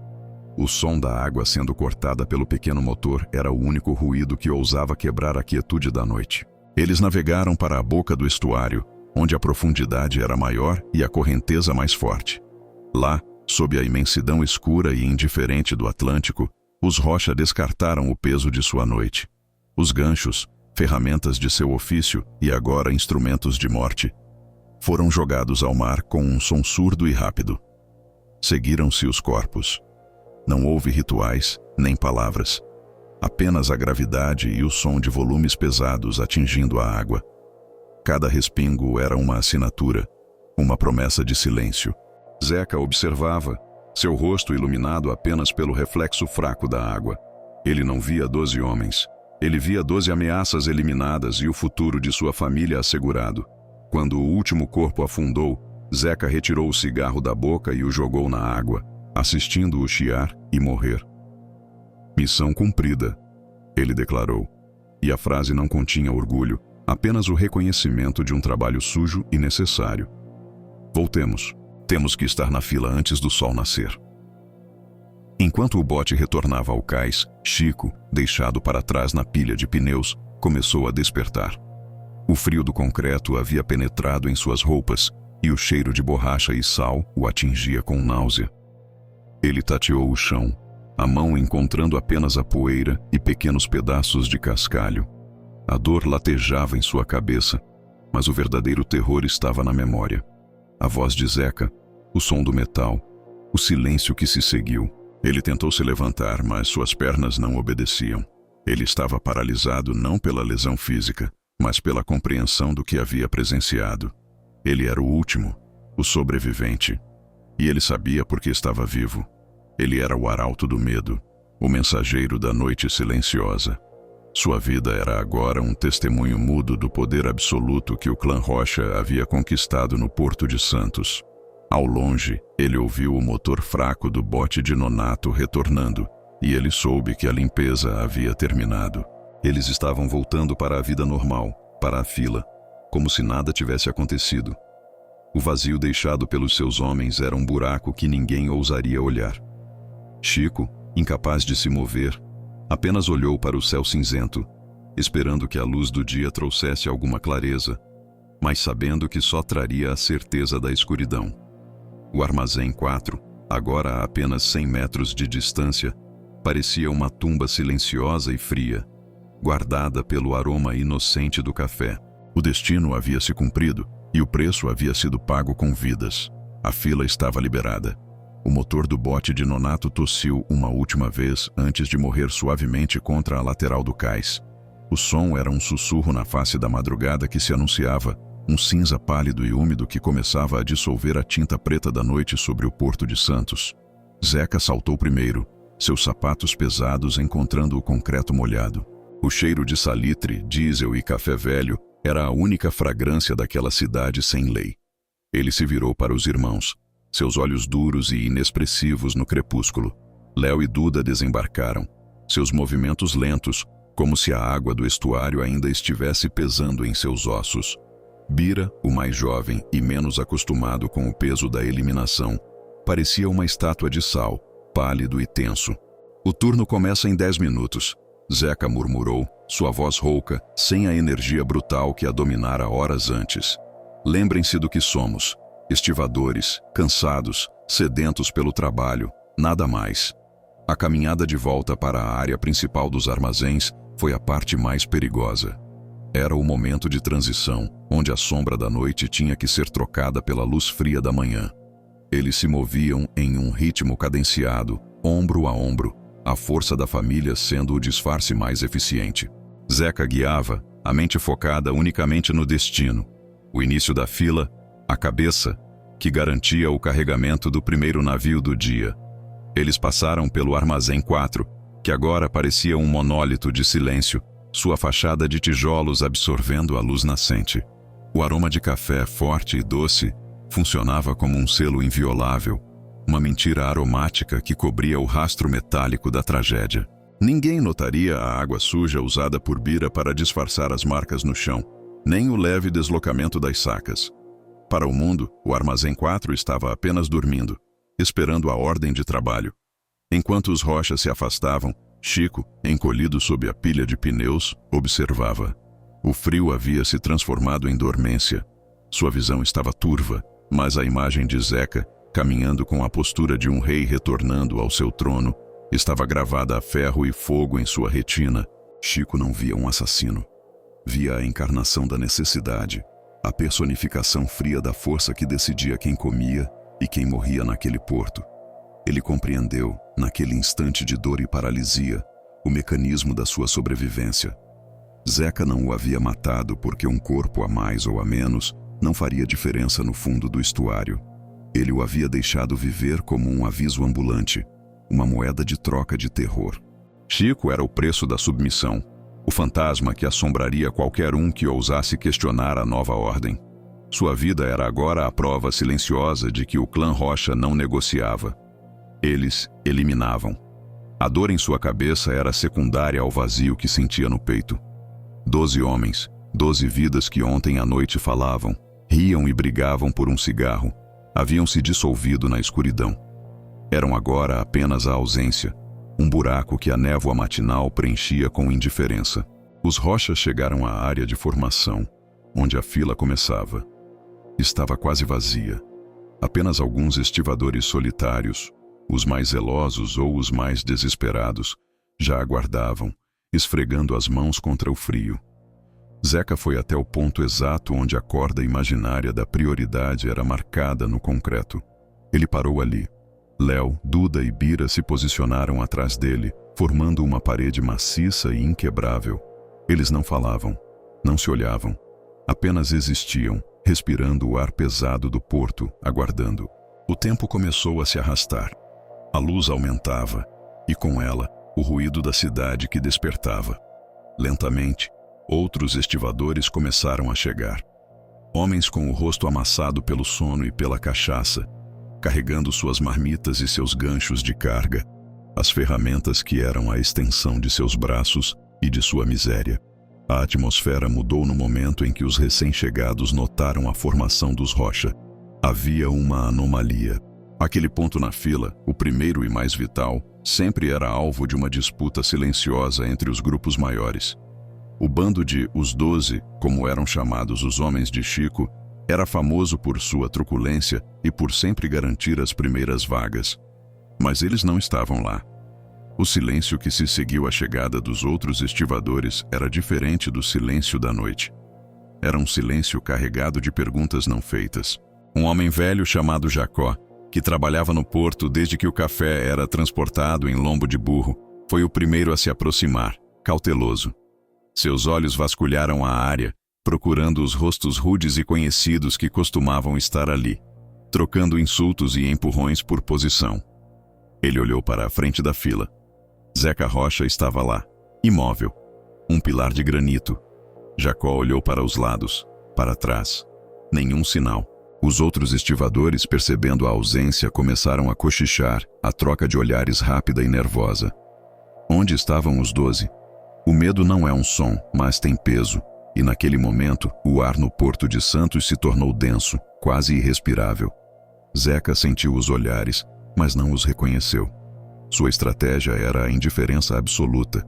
O som da água sendo cortada pelo pequeno motor era o único ruído que ousava quebrar a quietude da noite. Eles navegaram para a boca do estuário, onde a profundidade era maior e a correnteza mais forte. Lá, sob a imensidão escura e indiferente do Atlântico, os Rocha descartaram o peso de sua noite. Os ganchos, ferramentas de seu ofício e agora instrumentos de morte, foram jogados ao mar com um som surdo e rápido. Seguiram-se os corpos. Não houve rituais, nem palavras. Apenas a gravidade e o som de volumes pesados atingindo a água. Cada respingo era uma assinatura, uma promessa de silêncio. Zeca observava, seu rosto iluminado apenas pelo reflexo fraco da água. Ele não via 12 homens. Ele via 12 ameaças eliminadas e o futuro de sua família assegurado. Quando o último corpo afundou, Zeca retirou o cigarro da boca e o jogou na água, assistindo-o chiar e morrer. Missão cumprida, ele declarou. E a frase não continha orgulho, apenas o reconhecimento de um trabalho sujo e necessário. Voltemos. Temos que estar na fila antes do sol nascer. Enquanto o bote retornava ao cais, Chico, deixado para trás na pilha de pneus, começou a despertar. O frio do concreto havia penetrado em suas roupas e o cheiro de borracha e sal o atingia com náusea. Ele tateou o chão, a mão encontrando apenas a poeira e pequenos pedaços de cascalho. A dor latejava em sua cabeça, mas o verdadeiro terror estava na memória. A voz de Zeca, o som do metal, o silêncio que se seguiu. Ele tentou se levantar, mas suas pernas não obedeciam. Ele estava paralisado não pela lesão física, mas pela compreensão do que havia presenciado. Ele era o último, o sobrevivente. E ele sabia por que estava vivo. Ele era o arauto do medo, o mensageiro da noite silenciosa. Sua vida era agora um testemunho mudo do poder absoluto que o clã Rocha havia conquistado no Porto de Santos. Ao longe, ele ouviu o motor fraco do bote de Nonato retornando, e ele soube que a limpeza havia terminado. Eles estavam voltando para a vida normal, para a fila, como se nada tivesse acontecido. O vazio deixado pelos seus homens era um buraco que ninguém ousaria olhar. Chico, incapaz de se mover, apenas olhou para o céu cinzento, esperando que a luz do dia trouxesse alguma clareza, mas sabendo que só traria a certeza da escuridão. O armazém 4, agora a apenas 100 metros de distância, parecia uma tumba silenciosa e fria, guardada pelo aroma inocente do café. O destino havia se cumprido e o preço havia sido pago com vidas. A fila estava liberada. O motor do bote de Nonato tossiu uma última vez antes de morrer suavemente contra a lateral do cais. O som era um sussurro na face da madrugada que se anunciava, um cinza pálido e úmido que começava a dissolver a tinta preta da noite sobre o Porto de Santos. Zeca saltou primeiro, seus sapatos pesados encontrando o concreto molhado. O cheiro de salitre, diesel e café velho era a única fragrância daquela cidade sem lei. Ele se virou para os irmãos, seus olhos duros e inexpressivos no crepúsculo. Léo e Duda desembarcaram, seus movimentos lentos, como se a água do estuário ainda estivesse pesando em seus ossos. Bira, o mais jovem e menos acostumado com o peso da eliminação, parecia uma estátua de sal, pálido e tenso. O turno começa em 10 minutos, Zeca murmurou, sua voz rouca, sem a energia brutal que a dominara horas antes. Lembrem-se do que somos, estivadores, cansados, sedentos pelo trabalho, nada mais. A caminhada de volta para a área principal dos armazéns foi a parte mais perigosa. Era o momento de transição, onde a sombra da noite tinha que ser trocada pela luz fria da manhã. Eles se moviam em um ritmo cadenciado, ombro a ombro, a força da família sendo o disfarce mais eficiente. Zeca guiava, a mente focada unicamente no destino. O início da fila, a cabeça, que garantia o carregamento do primeiro navio do dia. Eles passaram pelo armazém 4, que agora parecia um monólito de silêncio, sua fachada de tijolos absorvendo a luz nascente. O aroma de café forte e doce funcionava como um selo inviolável, uma mentira aromática que cobria o rastro metálico da tragédia. Ninguém notaria a água suja usada por Bira para disfarçar as marcas no chão, nem o leve deslocamento das sacas. Para o mundo, o armazém 4 estava apenas dormindo, esperando a ordem de trabalho. Enquanto os Rochas se afastavam, Chico, encolhido sob a pilha de pneus, observava. O frio havia se transformado em dormência. Sua visão estava turva, mas a imagem de Zeca, caminhando com a postura de um rei retornando ao seu trono, estava gravada a ferro e fogo em sua retina. Chico não via um assassino. Via a encarnação da necessidade, a personificação fria da força que decidia quem comia e quem morria naquele porto. Ele compreendeu, naquele instante de dor e paralisia, o mecanismo da sua sobrevivência. Zeca não o havia matado porque um corpo a mais ou a menos não faria diferença no fundo do estuário. Ele o havia deixado viver como um aviso ambulante, uma moeda de troca de terror. Chico era o preço da submissão, o fantasma que assombraria qualquer um que ousasse questionar a nova ordem. Sua vida era agora a prova silenciosa de que o clã Rocha não negociava. Eles eliminavam. A dor em sua cabeça era secundária ao vazio que sentia no peito. 12 homens, 12 vidas que ontem à noite falavam, riam e brigavam por um cigarro, haviam se dissolvido na escuridão. Eram agora apenas a ausência, um buraco que a névoa matinal preenchia com indiferença. Os Rochas chegaram à área de formação, onde a fila começava. Estava quase vazia. Apenas alguns estivadores solitários, os mais zelosos ou os mais desesperados, já aguardavam, esfregando as mãos contra o frio. Zeca foi até o ponto exato onde a corda imaginária da prioridade era marcada no concreto. Ele parou ali. Léo, Duda e Bira se posicionaram atrás dele, formando uma parede maciça e inquebrável. Eles não falavam, não se olhavam, apenas existiam, respirando o ar pesado do porto, aguardando. O tempo começou a se arrastar. A luz aumentava, e com ela, o ruído da cidade que despertava. Lentamente, outros estivadores começaram a chegar. Homens com o rosto amassado pelo sono e pela cachaça, carregando suas marmitas e seus ganchos de carga, as ferramentas que eram a extensão de seus braços e de sua miséria. A atmosfera mudou no momento em que os recém-chegados notaram a formação dos Rocha. Havia uma anomalia. Aquele ponto na fila, o primeiro e mais vital, sempre era alvo de uma disputa silenciosa entre os grupos maiores. O bando de Os 12, como eram chamados os homens de Chico, era famoso por sua truculência e por sempre garantir as primeiras vagas. Mas eles não estavam lá. O silêncio que se seguiu à chegada dos outros estivadores era diferente do silêncio da noite. Era um silêncio carregado de perguntas não feitas. Um homem velho chamado Jacó, que trabalhava no porto desde que o café era transportado em lombo de burro, foi o primeiro a se aproximar, cauteloso. Seus olhos vasculharam a área, procurando os rostos rudes e conhecidos que costumavam estar ali, trocando insultos e empurrões por posição. Ele olhou para a frente da fila. Zeca Rocha estava lá, imóvel, um pilar de granito. Jacó olhou para os lados, para trás. Nenhum sinal. Os outros estivadores, percebendo a ausência, começaram a cochichar, a troca de olhares rápida e nervosa. Onde estavam os 12? O medo não é um som, mas tem peso, e naquele momento, o ar no Porto de Santos se tornou denso, quase irrespirável. Zeca sentiu os olhares, mas não os reconheceu. Sua estratégia era a indiferença absoluta.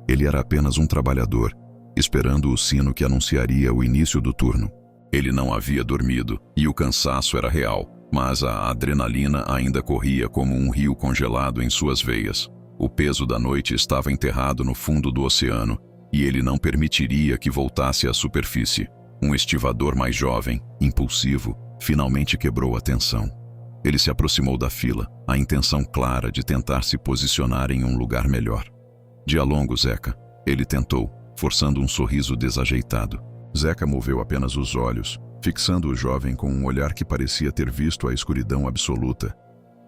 Ele era apenas um trabalhador, esperando o sino que anunciaria o início do turno. Ele não havia dormido, e o cansaço era real, mas a adrenalina ainda corria como um rio congelado em suas veias. O peso da noite estava enterrado no fundo do oceano, e ele não permitiria que voltasse à superfície. Um estivador mais jovem, impulsivo, finalmente quebrou a tensão. Ele se aproximou da fila, a intenção clara de tentar se posicionar em um lugar melhor. Dia longo, Zeca. Ele tentou, forçando um sorriso desajeitado. Zeca moveu apenas os olhos, fixando o jovem com um olhar que parecia ter visto a escuridão absoluta.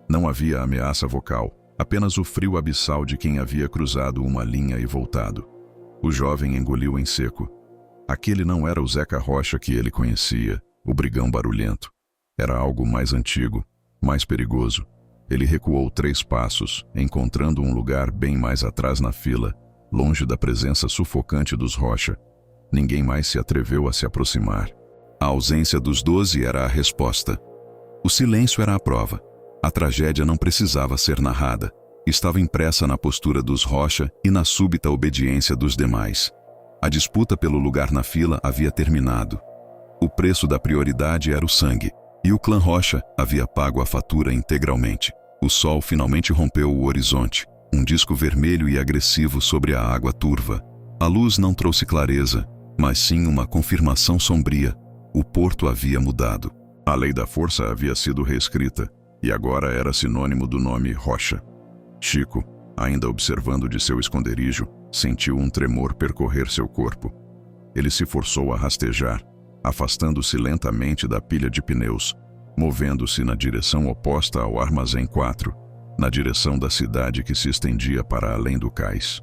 Não havia ameaça vocal, apenas o frio abissal de quem havia cruzado uma linha e voltado. O jovem engoliu em seco. Aquele não era o Zeca Rocha que ele conhecia, o brigão barulhento. Era algo mais antigo, mais perigoso. Ele recuou 3 passos, encontrando um lugar bem mais atrás na fila, longe da presença sufocante dos Rocha. Ninguém mais se atreveu a se aproximar. A ausência dos 12 era a resposta. O silêncio era a prova. A tragédia não precisava ser narrada. Estava impressa na postura dos Rocha e na súbita obediência dos demais. A disputa pelo lugar na fila havia terminado. O preço da prioridade era o sangue, e o clã Rocha havia pago a fatura integralmente. O sol finalmente rompeu o horizonte, um disco vermelho e agressivo sobre a água turva. A luz não trouxe clareza, mas sim uma confirmação sombria. O porto havia mudado. A lei da força havia sido reescrita, e agora era sinônimo do nome Rocha. Chico, ainda observando de seu esconderijo, sentiu um tremor percorrer seu corpo. Ele se forçou a rastejar, afastando-se lentamente da pilha de pneus, movendo-se na direção oposta ao Armazém 4, na direção da cidade que se estendia para além do cais.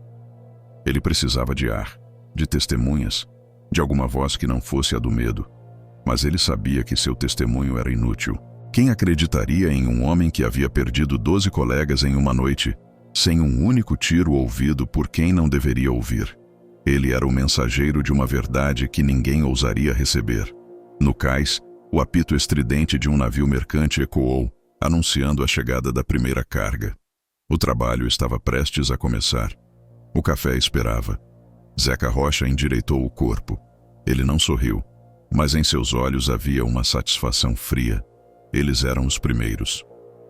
Ele precisava de ar, de testemunhas, de alguma voz que não fosse a do medo. Mas ele sabia que seu testemunho era inútil. Quem acreditaria em um homem que havia perdido 12 colegas em uma noite, sem um único tiro ouvido por quem não deveria ouvir? Ele era o mensageiro de uma verdade que ninguém ousaria receber. No cais, o apito estridente de um navio mercante ecoou, anunciando a chegada da primeira carga. O trabalho estava prestes a começar. O café esperava. Zeca Rocha endireitou o corpo. Ele não sorriu, mas em seus olhos havia uma satisfação fria. Eles eram os primeiros.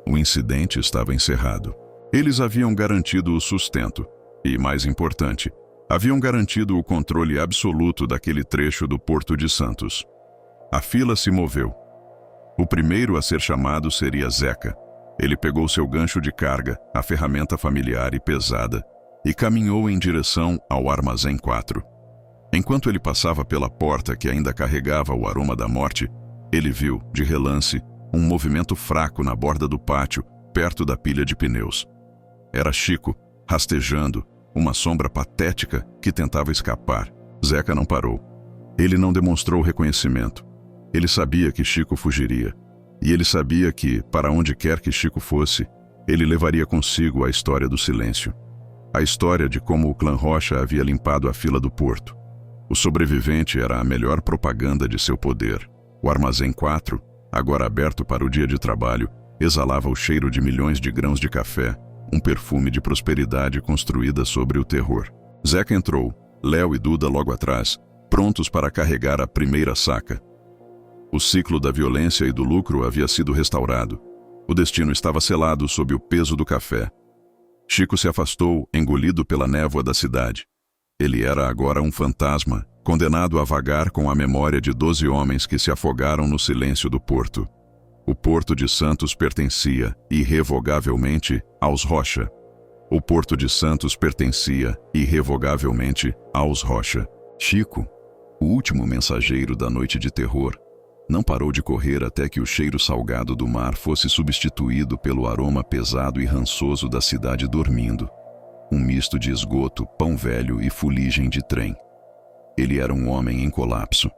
O incidente estava encerrado. Eles haviam garantido o sustento e, mais importante, haviam garantido o controle absoluto daquele trecho do Porto de Santos. A fila se moveu. O primeiro a ser chamado seria Zeca. Ele pegou seu gancho de carga, a ferramenta familiar e pesada, e caminhou em direção ao Armazém 4. Enquanto ele passava pela porta que ainda carregava o aroma da morte, ele viu, de relance, um movimento fraco na borda do pátio, perto da pilha de pneus. Era Chico, rastejando, uma sombra patética que tentava escapar. Zeca não parou. Ele não demonstrou reconhecimento. Ele sabia que Chico fugiria. E ele sabia que, para onde quer que Chico fosse, ele levaria consigo a história do silêncio. A história de como o clã Rocha havia limpado a fila do porto. O sobrevivente era a melhor propaganda de seu poder. O Armazém 4, agora aberto para o dia de trabalho, exalava o cheiro de milhões de grãos de café, um perfume de prosperidade construída sobre o terror. Zeca entrou, Léo e Duda logo atrás, prontos para carregar a primeira saca. O ciclo da violência e do lucro havia sido restaurado. O destino estava selado sob o peso do café. Chico se afastou, engolido pela névoa da cidade. Ele era agora um fantasma, condenado a vagar com a memória de 12 homens que se afogaram no silêncio do porto. O Porto de Santos pertencia, irrevogavelmente, aos Rocha. O Porto de Santos pertencia, irrevogavelmente, aos Rocha. Chico, o último mensageiro da noite de terror, não parou de correr até que o cheiro salgado do mar fosse substituído pelo aroma pesado e rançoso da cidade dormindo. Um misto de esgoto, pão velho e fuligem de trem. Ele era um homem em colapso.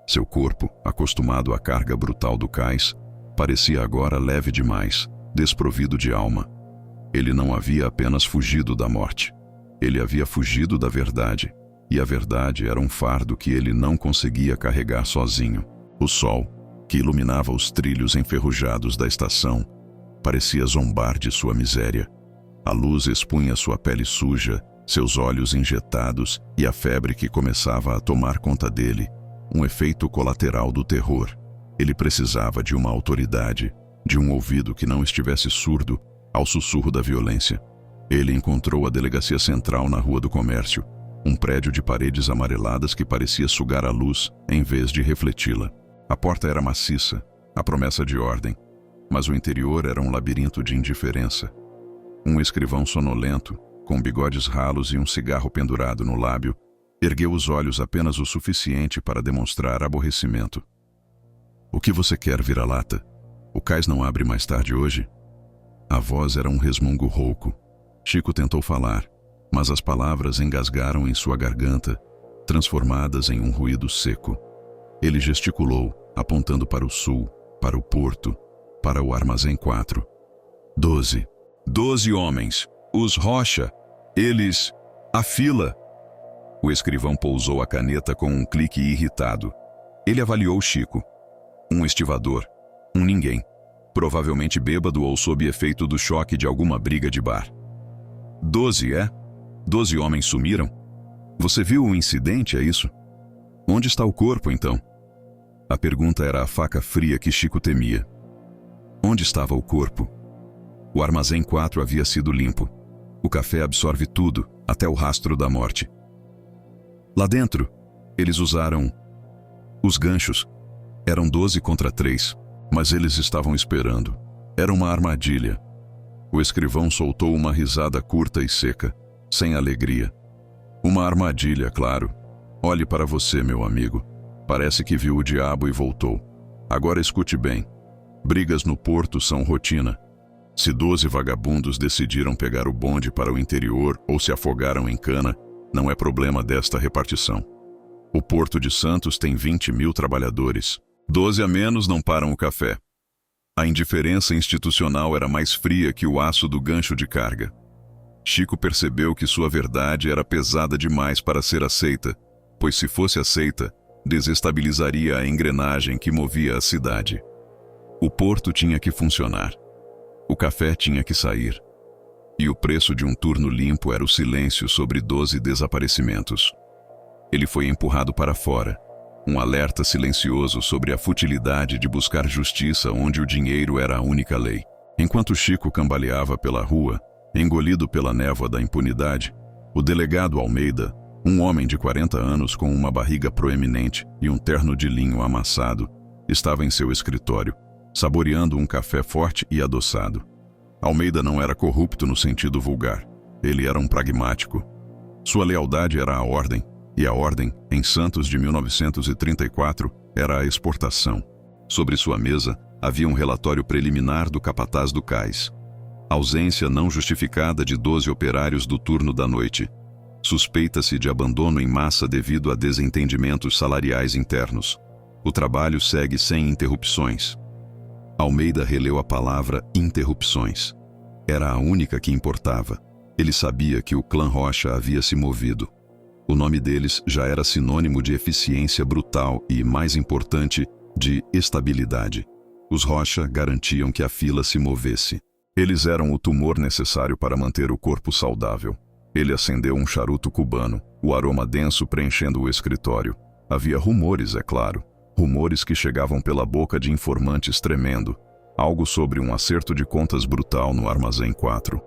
Seu corpo, acostumado à carga brutal do cais, parecia agora leve demais, desprovido de alma. Ele não havia apenas fugido da morte. Ele havia fugido da verdade, e a verdade era um fardo que ele não conseguia carregar sozinho. O sol, que iluminava os trilhos enferrujados da estação, parecia zombar de sua miséria. A luz expunha sua pele suja, seus olhos injetados e a febre que começava a tomar conta dele, um efeito colateral do terror. Ele precisava de uma autoridade, de um ouvido que não estivesse surdo ao sussurro da violência. Ele encontrou a Delegacia Central na Rua do Comércio, um prédio de paredes amareladas que parecia sugar a luz em vez de refleti-la. A porta era maciça, a promessa de ordem, mas o interior era um labirinto de indiferença. Um escrivão sonolento, com bigodes ralos e um cigarro pendurado no lábio, ergueu os olhos apenas o suficiente para demonstrar aborrecimento. "O que você quer, vira-lata? O cais não abre mais tarde hoje?" A voz era um resmungo rouco. Chico tentou falar, mas as palavras engasgaram em sua garganta, transformadas em um ruído seco. Ele gesticulou, apontando para o sul, para o porto, para o Armazém 4. 12 homens. Os Rocha. Eles... A fila. O escrivão pousou a caneta com um clique irritado. Ele avaliou Chico. Um estivador. Um ninguém. Provavelmente bêbado ou sob efeito do choque de alguma briga de bar. 12, é? 12 homens sumiram? Você viu o incidente, é isso? Onde está o corpo, então? A pergunta era a faca fria que Chico temia. Onde estava o corpo? O Armazém 4 havia sido limpo. O café absorve tudo, até o rastro da morte. Lá dentro, eles usaram os ganchos. Eram 12 contra 3, mas eles estavam esperando. Era uma armadilha. O escrivão soltou uma risada curta e seca, sem alegria. Uma armadilha, claro. Olhe para você, meu amigo. Parece que viu o diabo e voltou. Agora escute bem. Brigas no porto são rotina. Se 12 vagabundos decidiram pegar o bonde para o interior ou se afogaram em cana, não é problema desta repartição. O Porto de Santos tem 20.000 trabalhadores. 12 a menos não param o café. A indiferença institucional era mais fria que o aço do gancho de carga. Chico percebeu que sua verdade era pesada demais para ser aceita, pois se fosse aceita, desestabilizaria a engrenagem que movia a cidade. O porto tinha que funcionar. O café tinha que sair. E o preço de um turno limpo era o silêncio sobre 12 desaparecimentos. Ele foi empurrado para fora, um alerta silencioso sobre a futilidade de buscar justiça onde o dinheiro era a única lei. Enquanto Chico cambaleava pela rua, engolido pela névoa da impunidade, o delegado Almeida, um homem de 40 anos com uma barriga proeminente e um terno de linho amassado, estava em seu escritório, saboreando um café forte e adoçado. Almeida não era corrupto no sentido vulgar. Ele era um pragmático. Sua lealdade era a ordem, e a ordem, em Santos de 1934, era a exportação. Sobre sua mesa, havia um relatório preliminar do capataz do cais. Ausência não justificada de 12 operários do turno da noite. Suspeita-se de abandono em massa devido a desentendimentos salariais internos. O trabalho segue sem interrupções. Almeida releu a palavra interrupções. Era a única que importava. Ele sabia que o clã Rocha havia se movido. O nome deles já era sinônimo de eficiência brutal e, mais importante, de estabilidade. Os Rocha garantiam que a fila se movesse. Eles eram o tumor necessário para manter o corpo saudável. Ele acendeu um charuto cubano, o aroma denso preenchendo o escritório. Havia rumores, é claro. Rumores que chegavam pela boca de informantes tremendo. Algo sobre um acerto de contas brutal no Armazém 4.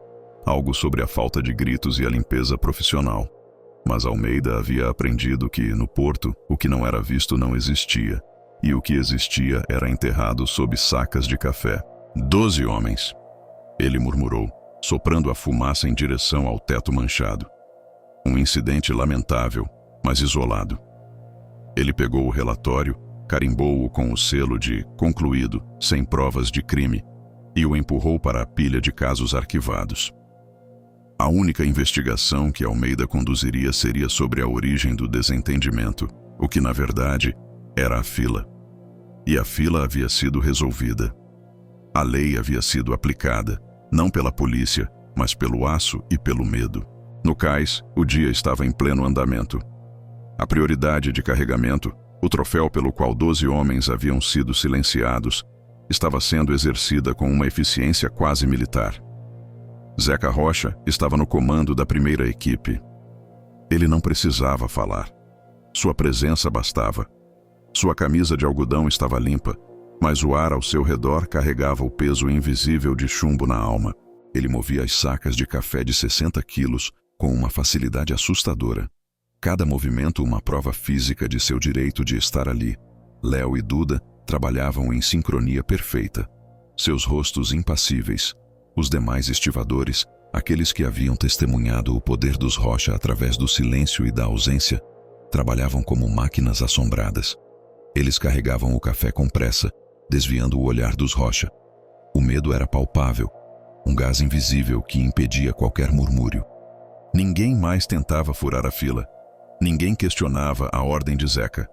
Algo sobre a falta de gritos e a limpeza profissional. Mas Almeida havia aprendido que, no porto, o que não era visto não existia. E o que existia era enterrado sob sacas de café. 12 homens. Ele murmurou, soprando a fumaça em direção ao teto manchado. Um incidente lamentável, mas isolado. Ele pegou o relatório, carimbou-o com o selo de concluído, sem provas de crime, e o empurrou para a pilha de casos arquivados. A única investigação que Almeida conduziria seria sobre a origem do desentendimento, o que, na verdade, era a fila. E a fila havia sido resolvida. A lei havia sido aplicada, não pela polícia, mas pelo aço e pelo medo. No cais, o dia estava em pleno andamento. A prioridade de carregamento, o troféu pelo qual 12 homens haviam sido silenciados, estava sendo exercida com uma eficiência quase militar. Zeca Rocha estava no comando da primeira equipe. Ele não precisava falar. Sua presença bastava. Sua camisa de algodão estava limpa, mas o ar ao seu redor carregava o peso invisível de chumbo na alma. Ele movia as sacas de café de 60 quilos com uma facilidade assustadora. Cada movimento uma prova física de seu direito de estar ali. Léo e Duda trabalhavam em sincronia perfeita. Seus rostos impassíveis. Os demais estivadores, aqueles que haviam testemunhado o poder dos Rocha através do silêncio e da ausência, trabalhavam como máquinas assombradas. Eles carregavam o café com pressa, desviando o olhar dos Rocha. O medo era palpável, um gás invisível que impedia qualquer murmúrio. Ninguém mais tentava furar a fila. Ninguém questionava a ordem de Zeca.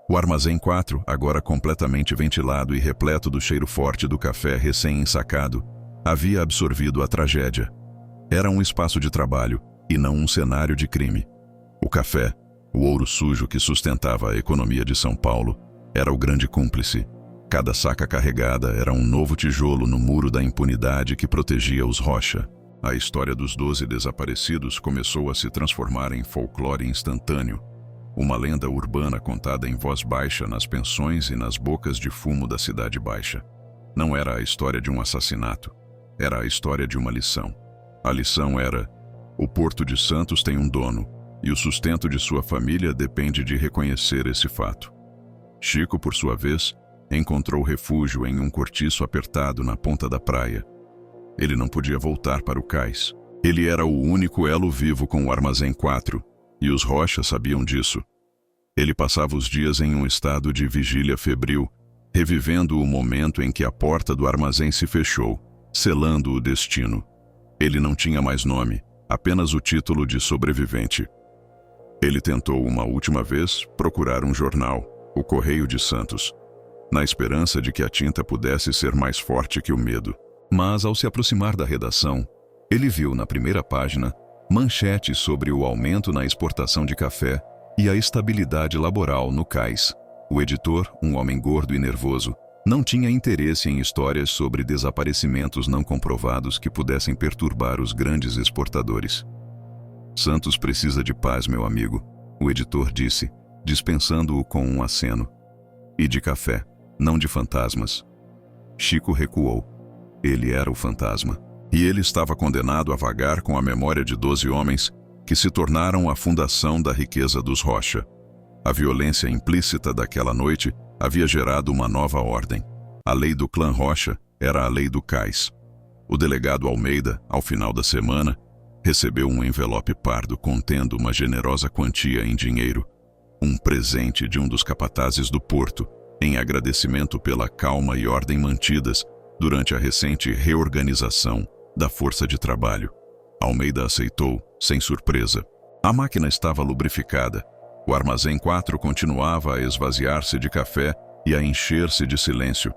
O Armazém 4, agora completamente ventilado e repleto do cheiro forte do café recém-ensacado, havia absorvido a tragédia. Era um espaço de trabalho e não um cenário de crime. O café, o ouro sujo que sustentava a economia de São Paulo, era o grande cúmplice. Cada saca carregada era um novo tijolo no muro da impunidade que protegia os Rocha. A história dos 12 desaparecidos começou a se transformar em folclore instantâneo. Uma lenda urbana contada em voz baixa nas pensões e nas bocas de fumo da Cidade Baixa. Não era a história de um assassinato. Era a história de uma lição. A lição era: o Porto de Santos tem um dono, e o sustento de sua família depende de reconhecer esse fato. Chico, por sua vez, encontrou refúgio em um cortiço apertado na ponta da praia. Ele não podia voltar para o cais. Ele era o único elo vivo com o Armazém 4, e os Rocha sabiam disso. Ele passava os dias em um estado de vigília febril, revivendo o momento em que a porta do armazém se fechou, selando o destino. Ele não tinha mais nome, apenas o título de sobrevivente. Ele tentou uma última vez procurar um jornal, o Correio de Santos, na esperança de que a tinta pudesse ser mais forte que o medo. Mas, ao se aproximar da redação, ele viu na primeira página manchetes sobre o aumento na exportação de café e a estabilidade laboral no cais. O editor, um homem gordo e nervoso, não tinha interesse em histórias sobre desaparecimentos não comprovados que pudessem perturbar os grandes exportadores. Santos precisa de paz, meu amigo, o editor disse, dispensando-o com um aceno. E de café, não de fantasmas. Chico recuou. Ele era o fantasma. E ele estava condenado a vagar com a memória de 12 homens que se tornaram a fundação da riqueza dos Rocha. A violência implícita daquela noite havia gerado uma nova ordem. A lei do clã Rocha era a lei do cais. O delegado Almeida, ao final da semana, recebeu um envelope pardo contendo uma generosa quantia em dinheiro, um presente de um dos capatazes do porto, em agradecimento pela calma e ordem mantidas durante a recente reorganização da força de trabalho. Almeida aceitou, sem surpresa. A máquina estava lubrificada. O Armazém 4 continuava a esvaziar-se de café e a encher-se de silêncio.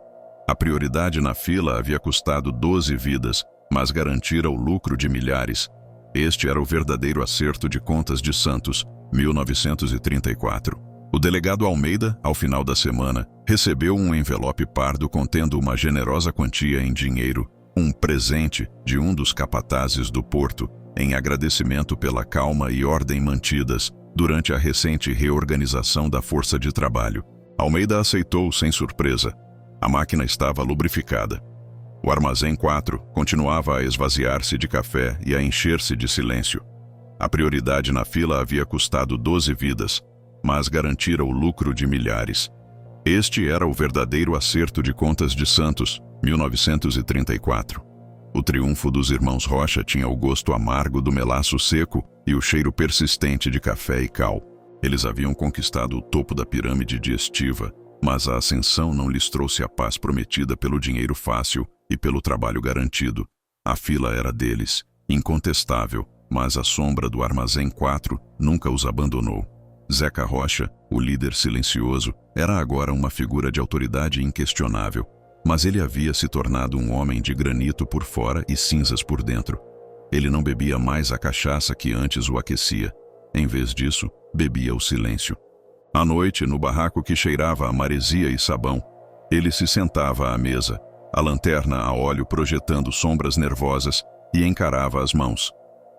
A prioridade na fila havia custado 12 vidas, mas garantira o lucro de milhares. Este era o verdadeiro acerto de contas de Santos, 1934. O delegado Almeida, ao final da semana, recebeu um envelope pardo contendo uma generosa quantia em dinheiro, um presente de um dos capatazes do porto, em agradecimento pela calma e ordem mantidas durante a recente reorganização da força de trabalho. Almeida aceitou sem surpresa. A máquina estava lubrificada. O armazém 4 continuava a esvaziar-se de café e a encher-se de silêncio. A prioridade na fila havia custado 12 vidas, mas garantira o lucro de milhares. Este era o verdadeiro acerto de contas de Santos, 1934. O triunfo dos irmãos Rocha tinha o gosto amargo do melaço seco e o cheiro persistente de café e cal. Eles haviam conquistado o topo da pirâmide digestiva, mas a ascensão não lhes trouxe a paz prometida pelo dinheiro fácil e pelo trabalho garantido. A fila era deles, incontestável, mas a sombra do armazém 4 nunca os abandonou. Zeca Rocha, o líder silencioso, era agora uma figura de autoridade inquestionável, mas ele havia se tornado um homem de granito por fora e cinzas por dentro. Ele não bebia mais a cachaça que antes o aquecia. Em vez disso, bebia o silêncio. À noite, no barraco que cheirava a maresia e sabão, ele se sentava à mesa, a lanterna a óleo projetando sombras nervosas, e encarava as mãos.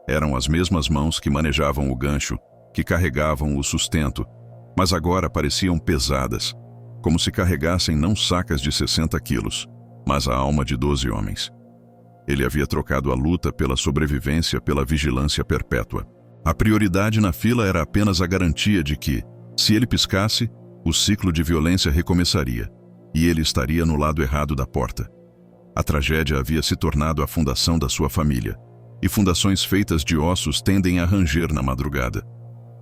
Eram as mesmas mãos que manejavam o gancho, que carregavam o sustento, mas agora pareciam pesadas, como se carregassem não sacas de 60 quilos, mas a alma de 12 homens. Ele havia trocado a luta pela sobrevivência pela vigilância perpétua. A prioridade na fila era apenas a garantia de que, se ele piscasse, o ciclo de violência recomeçaria, e ele estaria no lado errado da porta. A tragédia havia se tornado a fundação da sua família, e fundações feitas de ossos tendem a ranger na madrugada.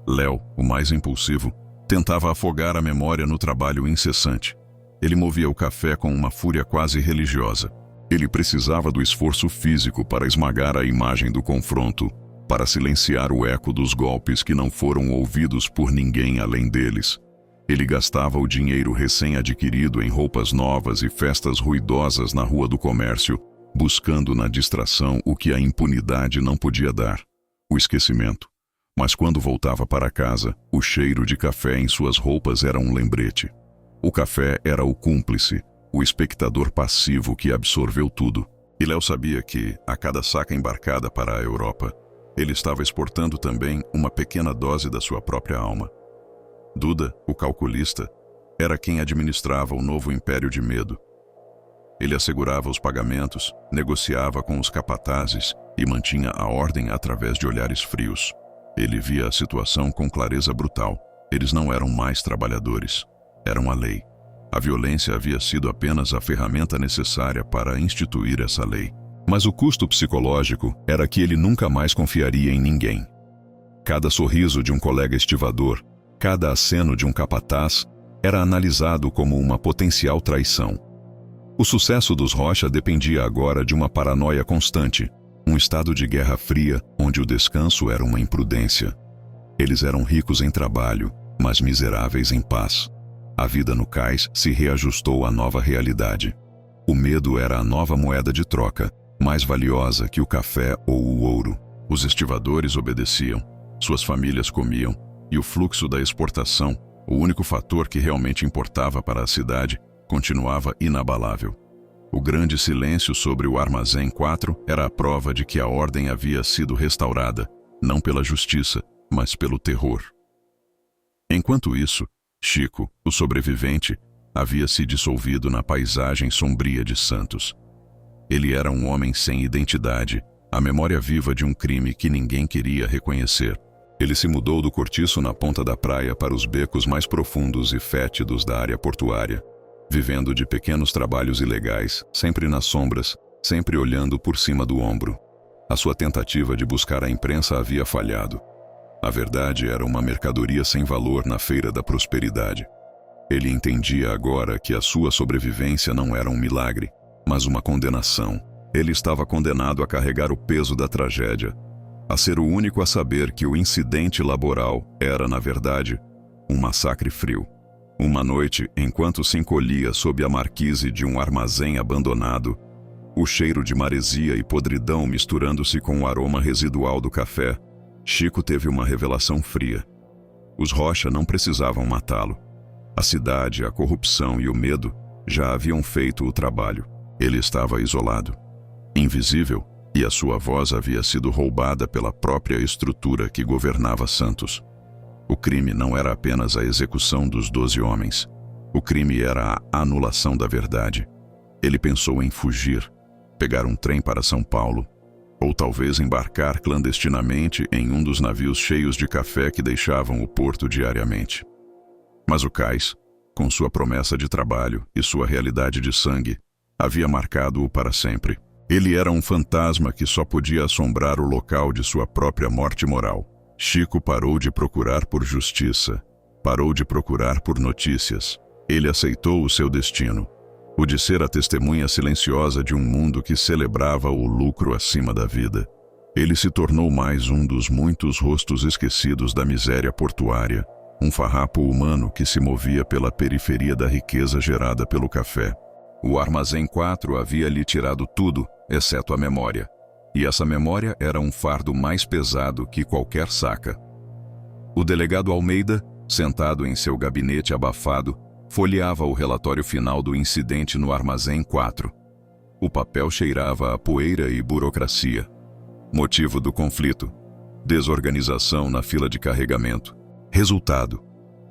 Léo, o mais impulsivo, tentava afogar a memória no trabalho incessante. Ele movia o café com uma fúria quase religiosa. Ele precisava do esforço físico para esmagar a imagem do confronto, para silenciar o eco dos golpes que não foram ouvidos por ninguém além deles. Ele gastava o dinheiro recém-adquirido em roupas novas e festas ruidosas na Rua do Comércio, buscando na distração o que a impunidade não podia dar: o esquecimento. Mas quando voltava para casa, o cheiro de café em suas roupas era um lembrete. O café era o cúmplice, o espectador passivo que absorveu tudo. E Léo sabia que, a cada saca embarcada para a Europa, ele estava exportando também uma pequena dose da sua própria alma. Duda, o calculista, era quem administrava o novo império de medo. Ele assegurava os pagamentos, negociava com os capatazes e mantinha a ordem através de olhares frios. Ele via a situação com clareza brutal. Eles não eram mais trabalhadores, eram a lei. A violência havia sido apenas a ferramenta necessária para instituir essa lei. Mas o custo psicológico era que ele nunca mais confiaria em ninguém. Cada sorriso de um colega estivador, cada aceno de um capataz, era analisado como uma potencial traição. O sucesso dos Rocha dependia agora de uma paranoia constante, um estado de guerra fria onde o descanso era uma imprudência. Eles eram ricos em trabalho, mas miseráveis em paz. A vida no cais se reajustou à nova realidade. O medo era a nova moeda de troca, mais valiosa que o café ou o ouro. Os estivadores obedeciam, suas famílias comiam, e o fluxo da exportação, o único fator que realmente importava para a cidade, continuava inabalável. O grande silêncio sobre o armazém 4 era a prova de que a ordem havia sido restaurada, não pela justiça, mas pelo terror. Enquanto isso, Chico, o sobrevivente, havia se dissolvido na paisagem sombria de Santos. Ele era um homem sem identidade, a memória viva de um crime que ninguém queria reconhecer. Ele se mudou do cortiço na ponta da praia para os becos mais profundos e fétidos da área portuária, vivendo de pequenos trabalhos ilegais, sempre nas sombras, sempre olhando por cima do ombro. A sua tentativa de buscar a imprensa havia falhado. A verdade era uma mercadoria sem valor na feira da prosperidade. Ele entendia agora que a sua sobrevivência não era um milagre, mas uma condenação. Ele estava condenado a carregar o peso da tragédia, a ser o único a saber que o incidente laboral era, na verdade, um massacre frio. Uma noite, enquanto se encolhia sob a marquise de um armazém abandonado, o cheiro de maresia e podridão misturando-se com o aroma residual do café, Chico teve uma revelação fria. Os Rocha não precisavam matá-lo. A cidade, a corrupção e o medo já haviam feito o trabalho. Ele estava isolado, invisível, e a sua voz havia sido roubada pela própria estrutura que governava Santos. O crime não era apenas a execução dos 12 homens. O crime era a anulação da verdade. Ele pensou em fugir, pegar um trem para São Paulo, ou talvez embarcar clandestinamente em um dos navios cheios de café que deixavam o porto diariamente. Mas o cais, com sua promessa de trabalho e sua realidade de sangue, havia marcado-o para sempre. Ele era um fantasma que só podia assombrar o local de sua própria morte moral. Chico parou de procurar por justiça, parou de procurar por notícias. Ele aceitou o seu destino, o de ser a testemunha silenciosa de um mundo que celebrava o lucro acima da vida. Ele se tornou mais um dos muitos rostos esquecidos da miséria portuária, um farrapo humano que se movia pela periferia da riqueza gerada pelo café. O Armazém 4 havia lhe tirado tudo, exceto a memória. E essa memória era um fardo mais pesado que qualquer saca. O delegado Almeida, sentado em seu gabinete abafado, folheava o relatório final do incidente no Armazém 4. O papel cheirava a poeira e burocracia. Motivo do conflito: desorganização na fila de carregamento. Resultado: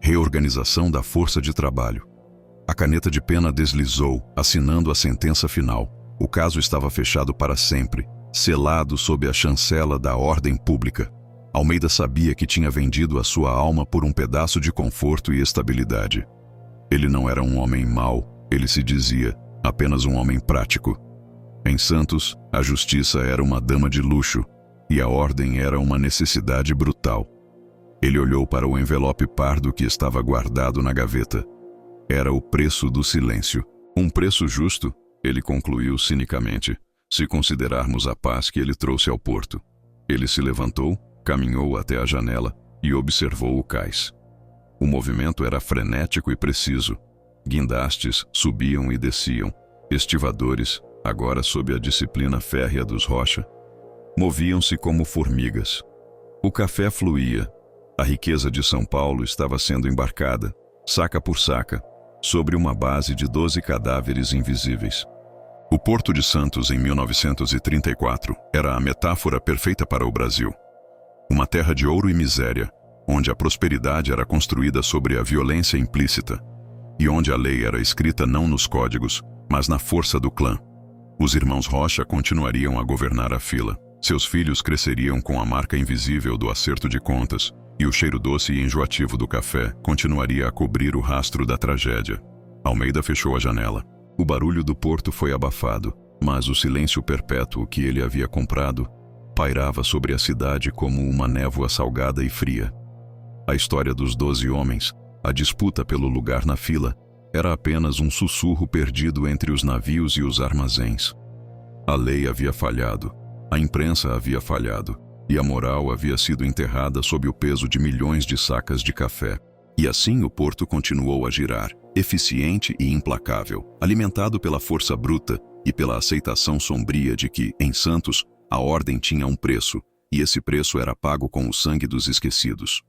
reorganização da força de trabalho. A caneta de pena deslizou, assinando a sentença final. O caso estava fechado para sempre, selado sob a chancela da ordem pública. Almeida sabia que tinha vendido a sua alma por um pedaço de conforto e estabilidade. Ele não era um homem mau, ele se dizia, apenas um homem prático. Em Santos, a justiça era uma dama de luxo e a ordem era uma necessidade brutal. Ele olhou para o envelope pardo que estava guardado na gaveta. Era o preço do silêncio. Um preço justo, ele concluiu cinicamente, se considerarmos a paz que ele trouxe ao porto. Ele se levantou, caminhou até a janela e observou o cais. O movimento era frenético e preciso. Guindastes subiam e desciam. Estivadores, agora sob a disciplina férrea dos Rocha, moviam-se como formigas. O café fluía. A riqueza de São Paulo estava sendo embarcada, saca por saca, sobre uma base de 12 cadáveres invisíveis. O Porto de Santos, em 1934, era a metáfora perfeita para o Brasil. Uma terra de ouro e miséria, onde a prosperidade era construída sobre a violência implícita, e onde a lei era escrita não nos códigos, mas na força do clã. Os irmãos Rocha continuariam a governar a fila. Seus filhos cresceriam com a marca invisível do acerto de contas, e o cheiro doce e enjoativo do café continuaria a cobrir o rastro da tragédia. Almeida fechou a janela. O barulho do porto foi abafado, mas o silêncio perpétuo que ele havia comprado pairava sobre a cidade como uma névoa salgada e fria. A história dos 12 homens, a disputa pelo lugar na fila, era apenas um sussurro perdido entre os navios e os armazéns. A lei havia falhado, a imprensa havia falhado, e a moral havia sido enterrada sob o peso de milhões de sacas de café. E assim o porto continuou a girar, eficiente e implacável, alimentado pela força bruta e pela aceitação sombria de que, em Santos, a ordem tinha um preço, e esse preço era pago com o sangue dos esquecidos.